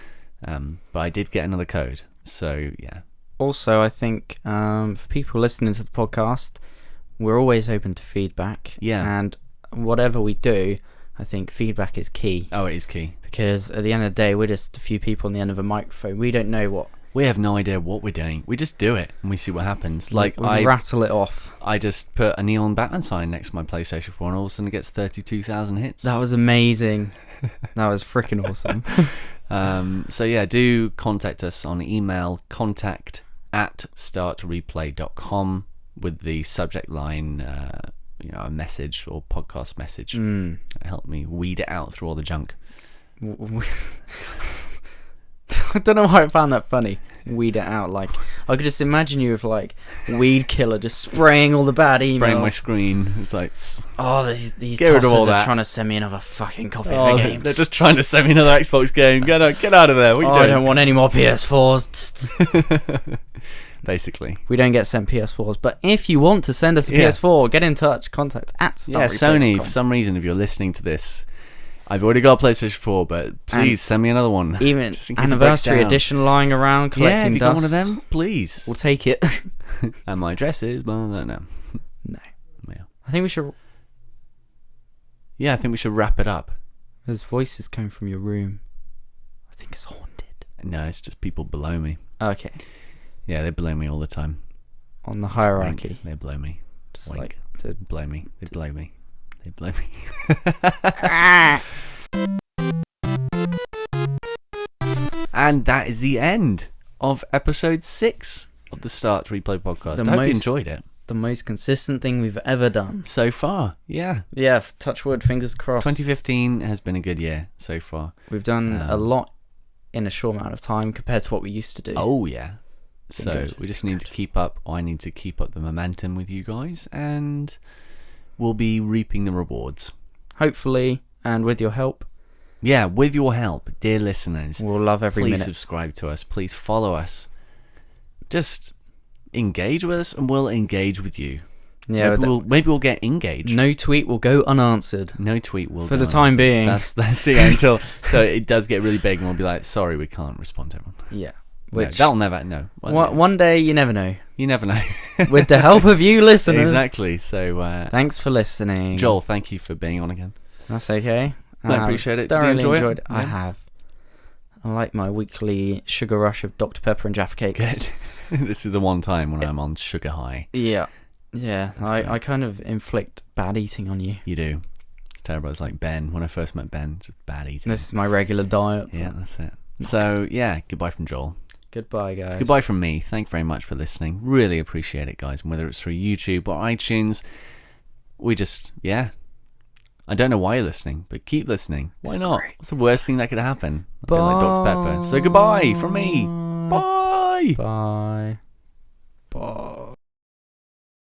I did get another code. So yeah. Also, I think for people listening to the podcast, we're always open to feedback. Yeah. And whatever we do, I think feedback is key. Oh, it is key. Because at the end of the day, we're just a few people on the end of a microphone. We don't know what... We have no idea what we're doing. We just do it and we see what happens. Like we rattle it off. I just put a neon Batman sign next to my PlayStation 4 and all of a sudden it gets 32,000 hits. That was amazing. That was freaking awesome. So yeah, do contact us on email, contact@startreplay.com with the subject line, a message or podcast message. Help me weed it out through all the junk. I don't know why I found that funny. Weed it out. Like, I could just imagine you with like weed killer just spraying all the bad emails. Spraying my screen. It's like, oh, these get rid of tossers all are that. trying to send me another fucking copy of the game. They're just trying to send me another Xbox game. Get out of there. What are you doing? I don't want any more PS4s. Basically. We don't get sent PS4s, but if you want to send us a PS4, get in touch. Contact at Sony, for some reason, if you're listening to this, I've already got a PlayStation 4, but please send me another one. Even just in case it anniversary breaks down. edition lying around collecting Yeah, if you dust. got one of them, please. We'll take it. And my address is... No. No. Yeah. I think we should... Yeah, I think we should wrap it up. There's voices coming from your room. I think it's haunted. No, it's just people below me. Okay. Yeah, they blow me all the time. On the hierarchy. Wink. They blow me. Just Wink. like... They blow me. They blow me. They blow me. And that is the end of episode 6 of the Start Replay podcast. I hope you enjoyed it. The most consistent thing we've ever done. So far, yeah. Yeah, touch wood, fingers crossed. 2015 has been a good year so far. We've done a lot in a short amount of time compared to what we used to do. Oh, yeah. So good. we just need to keep up, I need to keep up the momentum with you guys, and we'll be reaping the rewards. Hopefully, and with your help. Yeah, with your help, dear listeners. We'll love every please minute. Subscribe to us. Please follow us. Just engage with us and we'll engage with you. Yeah, maybe we'll get engaged. no tweet will go unanswered. No tweet will For go the time unanswered. being. That's yeah, until so it does get really big and we'll be like, sorry, we can't respond to everyone. Yeah. No, Which that'll never no. one day you never know. You never know. With the help of you listeners. Exactly. So Thanks for listening. Joel, thank you for being on again. That's okay. I appreciate it. Did you Thoroughly enjoy it? enjoyed it. I Yeah. have. I like my weekly sugar rush of Dr. Pepper and Jaffa cakes. Good. This is the one time when I'm on sugar high. Yeah. Yeah. great. I kind of inflict bad eating on you. You do. It's terrible. It's like Ben. When I first met Ben, just bad eating. This is my regular diet. Yeah, that's it. So, yeah, goodbye from Joel. Goodbye, guys. It's goodbye from me. Thank you very much for listening. Really appreciate it, guys. And whether it's through YouTube or iTunes, we just, yeah. I don't know why you're listening, but keep listening. Why It's not? great. What's the worst thing that could happen? A bit like Dr. Pepper. So goodbye from me. Bye. Bye. Bye.